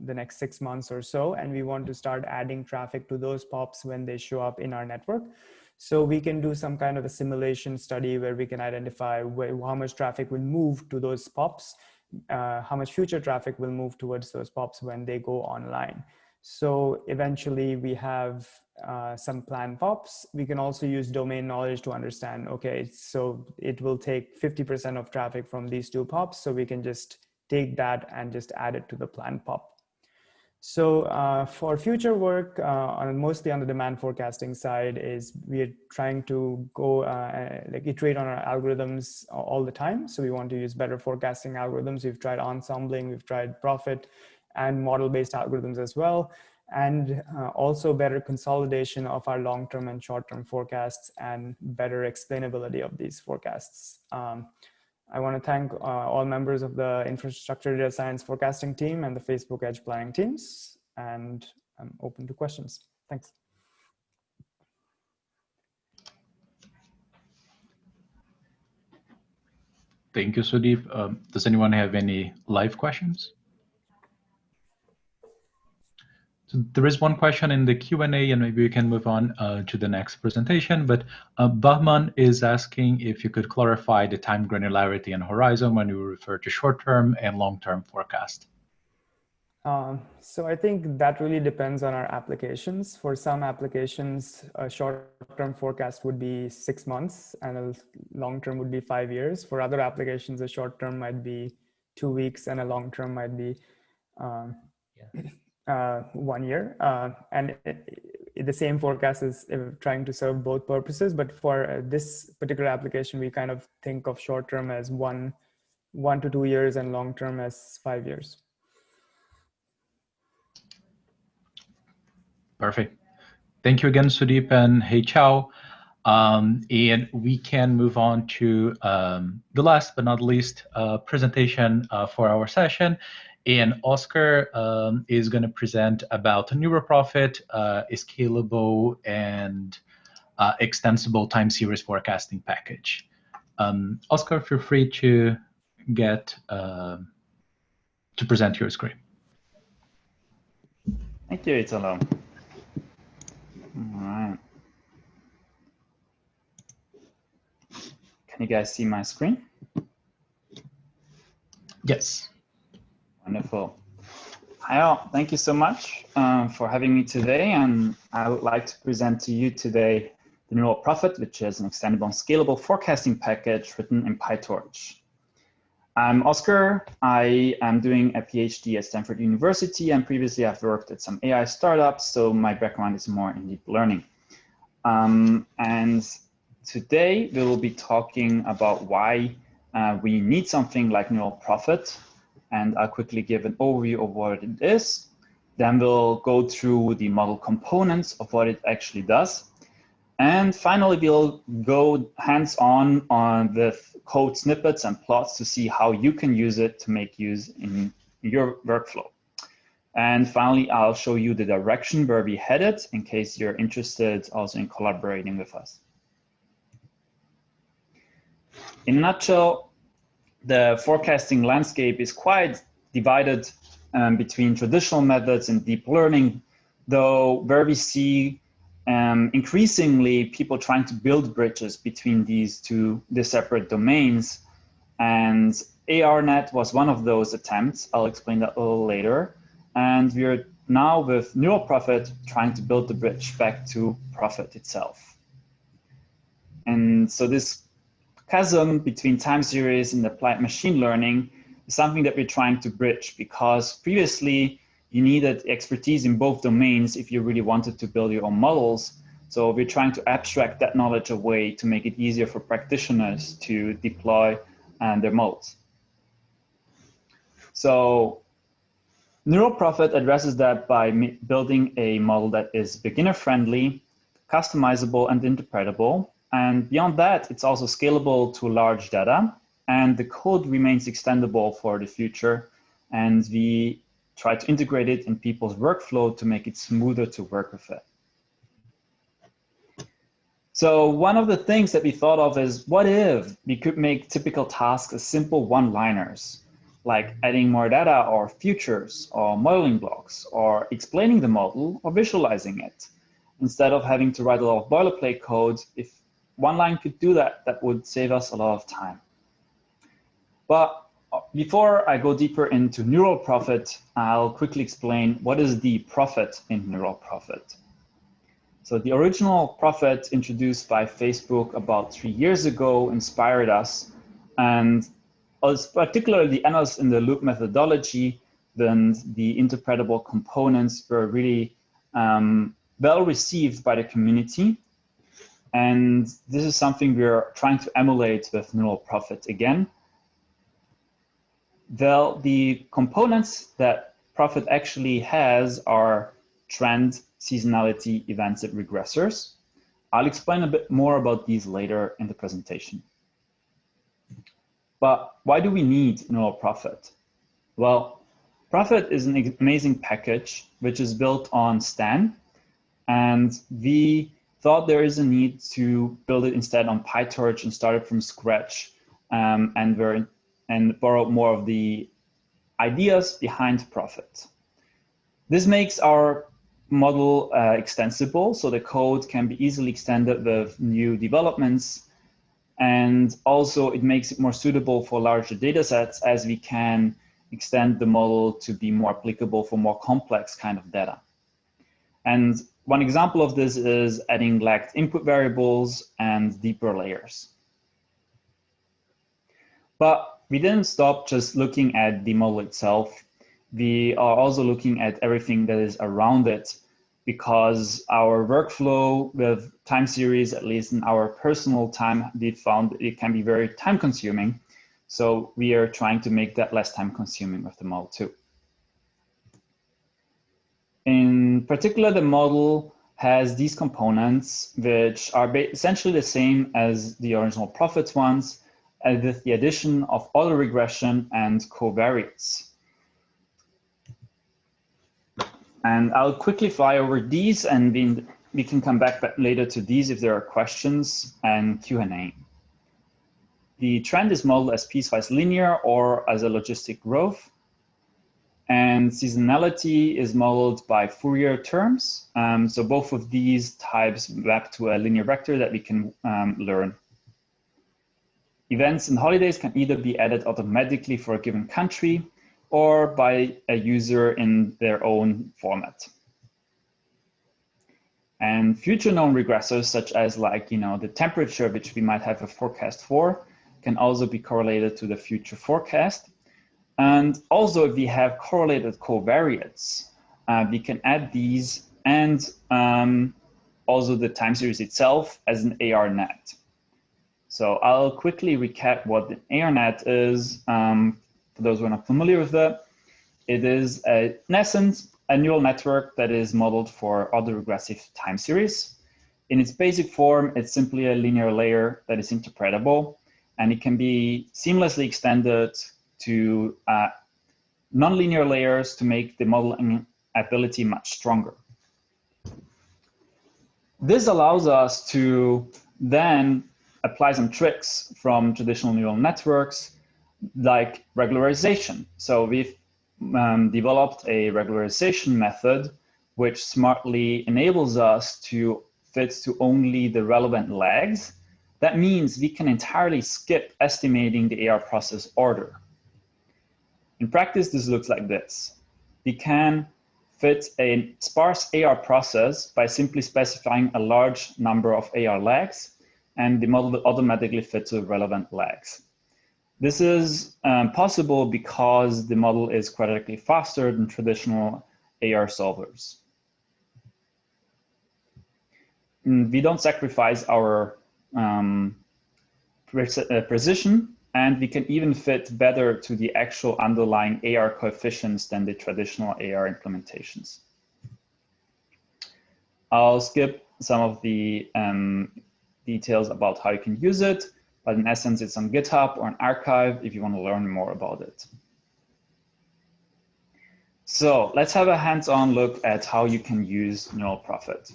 the next 6 months or so. And we want to start adding traffic to those POPs when they show up in our network. So we can do some kind of a simulation study where we can identify how much traffic will move to those POPs, how much future traffic will move towards those POPs when they go online. So eventually we have some planned POPs. We can also use domain knowledge to understand, okay, so it will take 50% of traffic from these 2 POPs. So we can just take that and just add it to the planned POP. So for future work, mostly on the demand forecasting side, is we're trying to go like iterate on our algorithms all the time. So we want to use better forecasting algorithms. We've tried ensembling, we've tried Prophet and model-based algorithms as well. And also better consolidation of our long-term and short-term forecasts and better explainability of these forecasts. I want to thank all members of the infrastructure data science forecasting team and the Facebook Edge planning teams, and I'm open to questions. Thanks. Thank you, Sudeep. Does anyone have any live questions? So there is one question in the Q&A, and maybe we can move on to the next presentation. But Bahman is asking if you could clarify the time granularity and horizon when you refer to short-term and long-term forecast. So I think that really depends on our applications. For some applications, a short-term forecast would be 6 months and a long-term would be 5 years. For other applications, a short-term might be 2 weeks and a long-term might be 1 year. And the same forecast is trying to serve both purposes. But for this particular application, we kind of think of short-term as 1 to 2 years and long-term as 5 years. Perfect. Thank you again, Sudeep and Heychao. And we can move on to the last but not least presentation for our session. And Oscar is going to present about NeuroProfit, a scalable and extensible time series forecasting package. Oscar, feel free to get to present your screen. Thank you, Italo. All right. Can you guys see my screen? Yes. Wonderful. Hi all, thank you so much for having me today. And I would like to present to you today the NeuroProfit, which is an extendable and scalable forecasting package written in PyTorch. I'm Oscar. I am doing a PhD at Stanford University, and previously I've worked at some AI startups, so my background is more in deep learning. And today we will be talking about why we need something like NeuroProfit, and I'll quickly give an overview of what it is. Then we'll go through the model components of what it actually does. And finally, we'll go hands-on on the code snippets and plots to see how you can use it to make use in your workflow. And finally, I'll show you the direction where we headed in case you're interested also in collaborating with us. In a nutshell, the forecasting landscape is quite divided between traditional methods and deep learning, though where we see increasingly people trying to build bridges between these separate domains. And ARNet was one of those attempts. I'll explain that a little later. And we're now with NeuroProfit trying to build the bridge back to Prophet itself. And so this chasm between time series and applied machine learning is something that we're trying to bridge, because previously you needed expertise in both domains if you really wanted to build your own models. So we're trying to abstract that knowledge away to make it easier for practitioners to deploy their models. So NeuroProfit addresses that by building a model that is beginner-friendly, customizable, and interpretable. And beyond that, it's also scalable to large data, and the code remains extendable for the future. And we try to integrate it in people's workflow to make it smoother to work with it. So one of the things that we thought of is, what if we could make typical tasks as simple one-liners, like adding more data or features or modeling blocks or explaining the model or visualizing it. Instead of having to write a lot of boilerplate code, if one line could do that, that would save us a lot of time. But before I go deeper into Neural Prophet, I'll quickly explain what is the Prophet in Neural Prophet. So the original Prophet introduced by Facebook about 3 years ago inspired us, and particularly the analysis in the loop methodology, then the interpretable components were really well received by the community. And this is something we're trying to emulate with Neural Prophet again. Well, the components that Prophet actually has are trend, seasonality, events, and regressors. I'll explain a bit more about these later in the presentation. But why do we need Neural Prophet? Well, Prophet is an amazing package which is built on Stan, and we thought there is a need to build it instead on PyTorch and start it from scratch, and borrow more of the ideas behind Prophet. This makes our model extensible, so the code can be easily extended with new developments. And also it makes it more suitable for larger data sets, as we can extend the model to be more applicable for more complex kind of data. And one example of this is adding lagged input variables and deeper layers. But we didn't stop just looking at the model itself. We are also looking at everything that is around it, because our workflow with time series, at least in our personal time, we found it can be very time consuming. So we are trying to make that less time consuming with the model too. In particular, the model has these components, which are essentially the same as the original Prophet ones, with the addition of autoregression and covariates. And I'll quickly fly over these, and we can come back later to these if there are questions and Q&A. The trend is modeled as piecewise linear or as a logistic growth. And seasonality is modeled by Fourier terms. So both of these types map to a linear vector that we can learn. Events and holidays can either be added automatically for a given country or by a user in their own format. And future known regressors, such as the temperature, which we might have a forecast for, can also be correlated to the future forecast. And also, if we have correlated covariates, we can add these, and also the time series itself as an ARNet. So I'll quickly recap what the ARNet is. For those who are not familiar with it, it is, in essence, a neural network that is modeled for autoregressive time series. In its basic form, it's simply a linear layer that is interpretable, and it can be seamlessly extended to nonlinear layers to make the modeling ability much stronger. This allows us to then apply some tricks from traditional neural networks, like regularization. So we've developed a regularization method which smartly enables us to fit to only the relevant lags. That means we can entirely skip estimating the AR process order. In practice, this looks like this. We can fit a sparse AR process by simply specifying a large number of AR lags, and the model will automatically fit to relevant lags. This is possible because the model is quadratically faster than traditional AR solvers. We don't sacrifice our precision, and we can even fit better to the actual underlying AR coefficients than the traditional AR implementations. I'll skip some of the details about how you can use it, but in essence, it's on GitHub or an archive if you want to learn more about it. So let's have a hands-on look at how you can use Neural Prophet.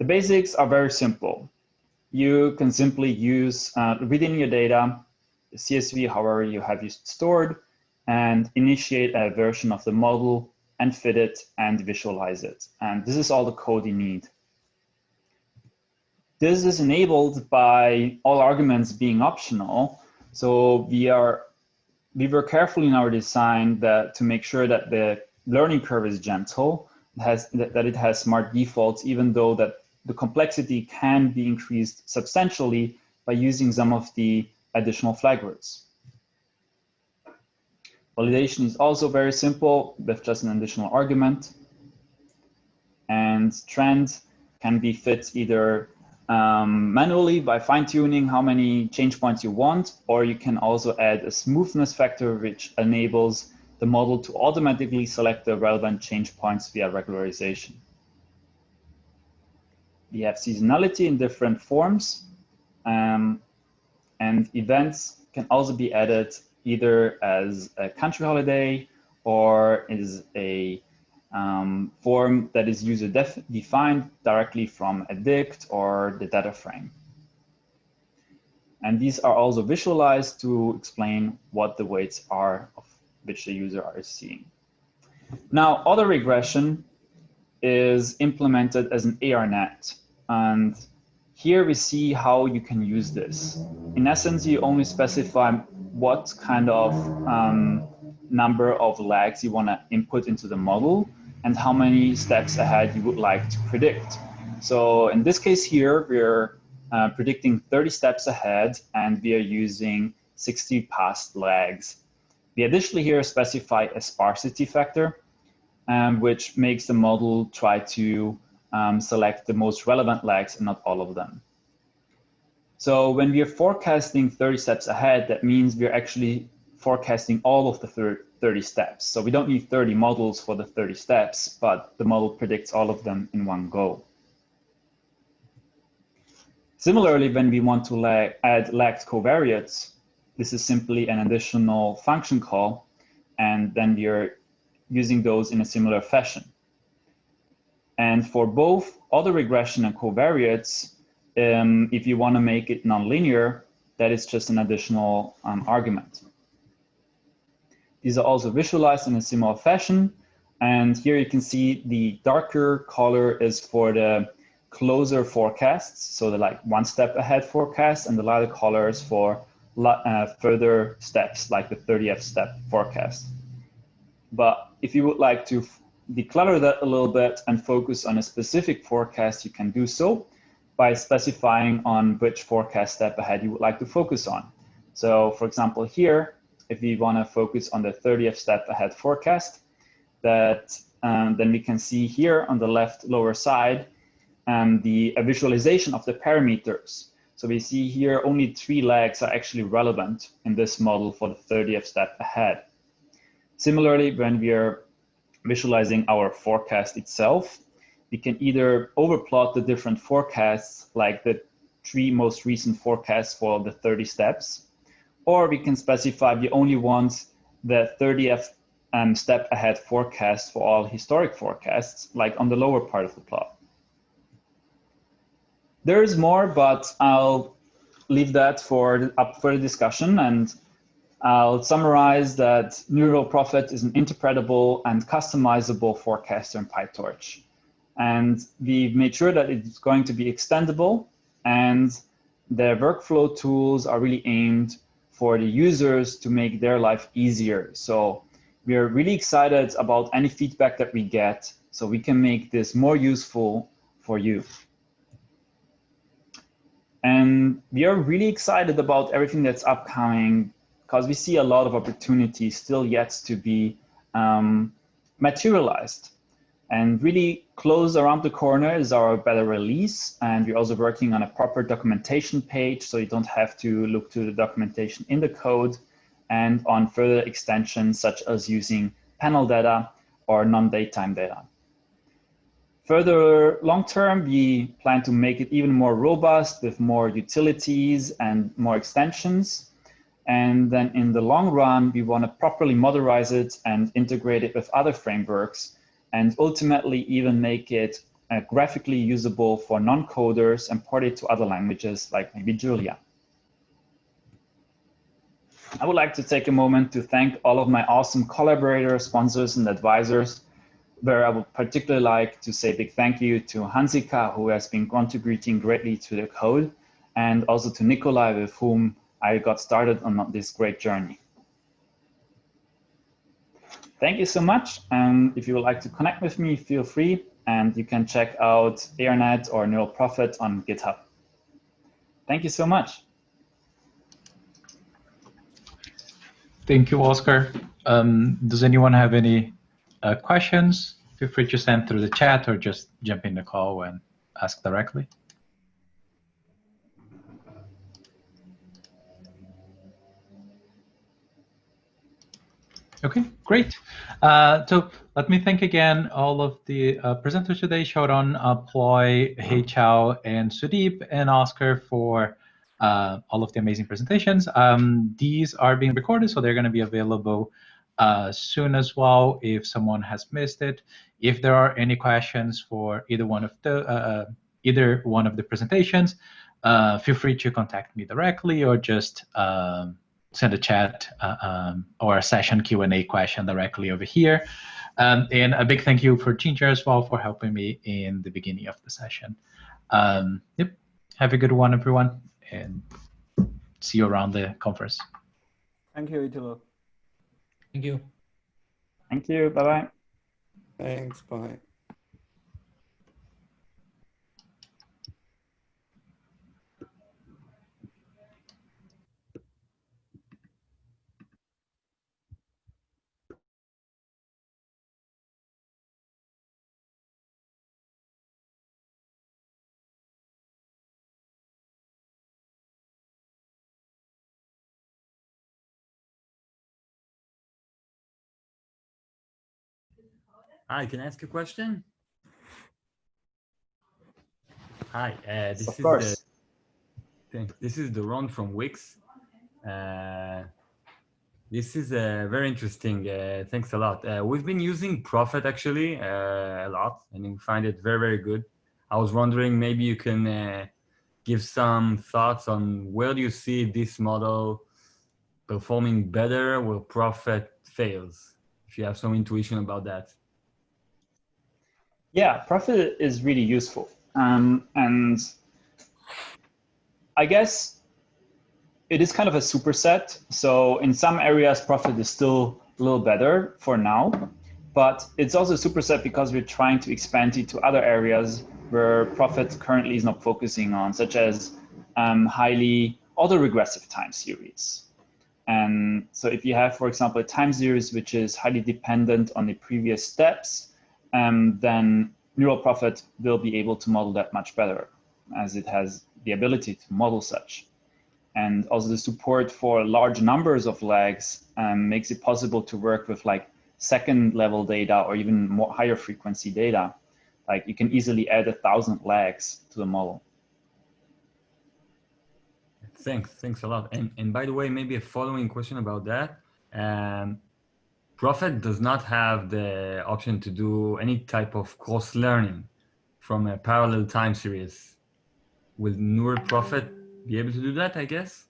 The basics are very simple. You can simply use read in your data, the CSV, however you have it stored, and initiate a version of the model and fit it and visualize it. And this is all the code you need. This is enabled by all arguments being optional. So we were careful in our design to make sure that the learning curve is gentle, that it has smart defaults, even though that the complexity can be increased substantially by using some of the additional flag words. Validation is also very simple with just an additional argument. And trend can be fit either manually by fine-tuning how many change points you want, or you can also add a smoothness factor, which enables the model to automatically select the relevant change points via regularization. We have seasonality in different forms, and events can also be added either as a country holiday or is a form that is user defined directly from a dict or the data frame. And these are also visualized to explain what the weights are of which the user is seeing. Now, auto regression is implemented as an ARNet. And here we see how you can use this. In essence, you only specify what kind of number of lags you want to input into the model and how many steps ahead you would like to predict. So in this case here, we're predicting 30 steps ahead, and we are using 60 past lags. We additionally here specify a sparsity factor, which makes the model try to select the most relevant lags and not all of them. So when we are forecasting 30 steps ahead, that means we're actually forecasting all of the 30 steps. So we don't need 30 models for the 30 steps, but the model predicts all of them in one go. Similarly, when we want to add lagged covariates, this is simply an additional function call, and then we're using those in a similar fashion. And for both auto regression and covariates, if you want to make it nonlinear, that is just an additional argument. These are also visualized in a similar fashion. And here you can see the darker color is for the closer forecasts, so the like one step ahead forecast, and the lighter color is for further steps, like the 30th step forecast. But if you would like to declutter that a little bit and focus on a specific forecast, you can do so by specifying on which forecast step ahead you would like to focus on. So for example, here, if we want to focus on the 30th step ahead forecast, that then we can see here on the left lower side the visualization of the parameters. So we see here only 3 lags are actually relevant in this model for the 30th step ahead. Similarly, when we are visualizing our forecast itself, we can either overplot the different forecasts, like the 3 most recent forecasts for the 30 steps, or we can specify we only want the 30th step ahead forecast for all historic forecasts, like on the lower part of the plot. There is more, but I'll leave that up for the discussion, and I'll summarize that Neural Prophet is an interpretable and customizable forecaster in PyTorch. And we've made sure that it's going to be extendable, and the workflow tools are really aimed for the users to make their life easier. So we are really excited about any feedback that we get so we can make this more useful for you. And we are really excited about everything that's upcoming, because we see a lot of opportunities still yet to be materialized. And really close around the corner is our beta release. And we're also working on a proper documentation page, so you don't have to look to the documentation in the code, and on further extensions such as using panel data or non-datetime data. Further long-term, we plan to make it even more robust with more utilities and more extensions. And then in the long run, we want to properly modularize it and integrate it with other frameworks, and ultimately even make it graphically usable for non-coders and port it to other languages like maybe Julia. I would like to take a moment to thank all of my awesome collaborators, sponsors, and advisors, where I would particularly like to say a big thank you to Hansika, who has been contributing greatly to the code, and also to Nikolai, with whom I got started on this great journey. Thank you so much. And if you would like to connect with me, feel free, and you can check out AirNet or Neural Prophet on GitHub. Thank you so much. Thank you, Oscar. Does anyone have any questions? Feel free to send through the chat or just jump in the call and ask directly. Okay, great. So let me thank again all of the presenters today, Shodan, Ploy, Hei Chao, and Sudeep, and Oscar for all of the amazing presentations. These are being recorded, so they're going to be available soon as well if someone has missed it. If there are any questions for either one of the presentations, feel free to contact me directly or just send a chat or a session Q&A question directly over here. And a big thank you for Ginger as well for helping me in the beginning of the session. Yep, have a good one, everyone, and see you around the conference. Thank you, Italo. Thank you. Thank you. Bye-bye. Thanks. Bye. Hi, can I ask a question? Hi, this is Doron from Wix. This is very interesting. Thanks a lot. We've been using Prophet actually a lot, and we find it very, very good. I was wondering maybe you can give some thoughts on where do you see this model performing better where Prophet fails, if you have some intuition about that. Yeah, Prophet is really useful. And I guess it is kind of a superset. So in some areas, Prophet is still a little better for now, but it's also a superset because we're trying to expand it to other areas where Prophet currently is not focusing on, such as highly autoregressive time series. And so if you have, for example, a time series which is highly dependent on the previous steps, then Neural Prophet will be able to model that much better, as it has the ability to model such. And also the support for large numbers of lags makes it possible to work with like second level data or even more higher frequency data. Like you can easily add 1,000 lags to the model. Thanks a lot. And by the way, maybe a following question about that. Prophet does not have the option to do any type of cross learning from a parallel time series. Will Neural Prophet be able to do that, I guess?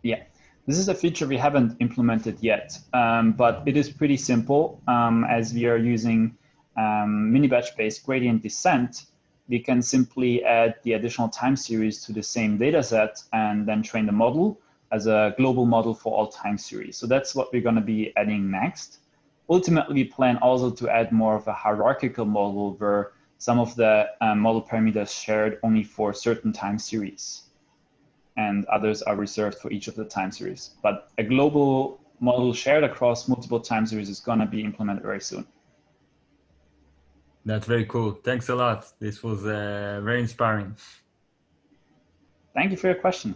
Yeah, this is a feature we haven't implemented yet, but it is pretty simple. As we are using mini-batch based gradient descent, we can simply add the additional time series to the same data set and then train the model as a global model for all time series. So that's what we're going to be adding next. Ultimately, we plan also to add more of a hierarchical model where some of the model parameters shared only for certain time series and others are reserved for each of the time series. But a global model shared across multiple time series is going to be implemented very soon. That's very cool. Thanks a lot. This was very inspiring. Thank you for your question.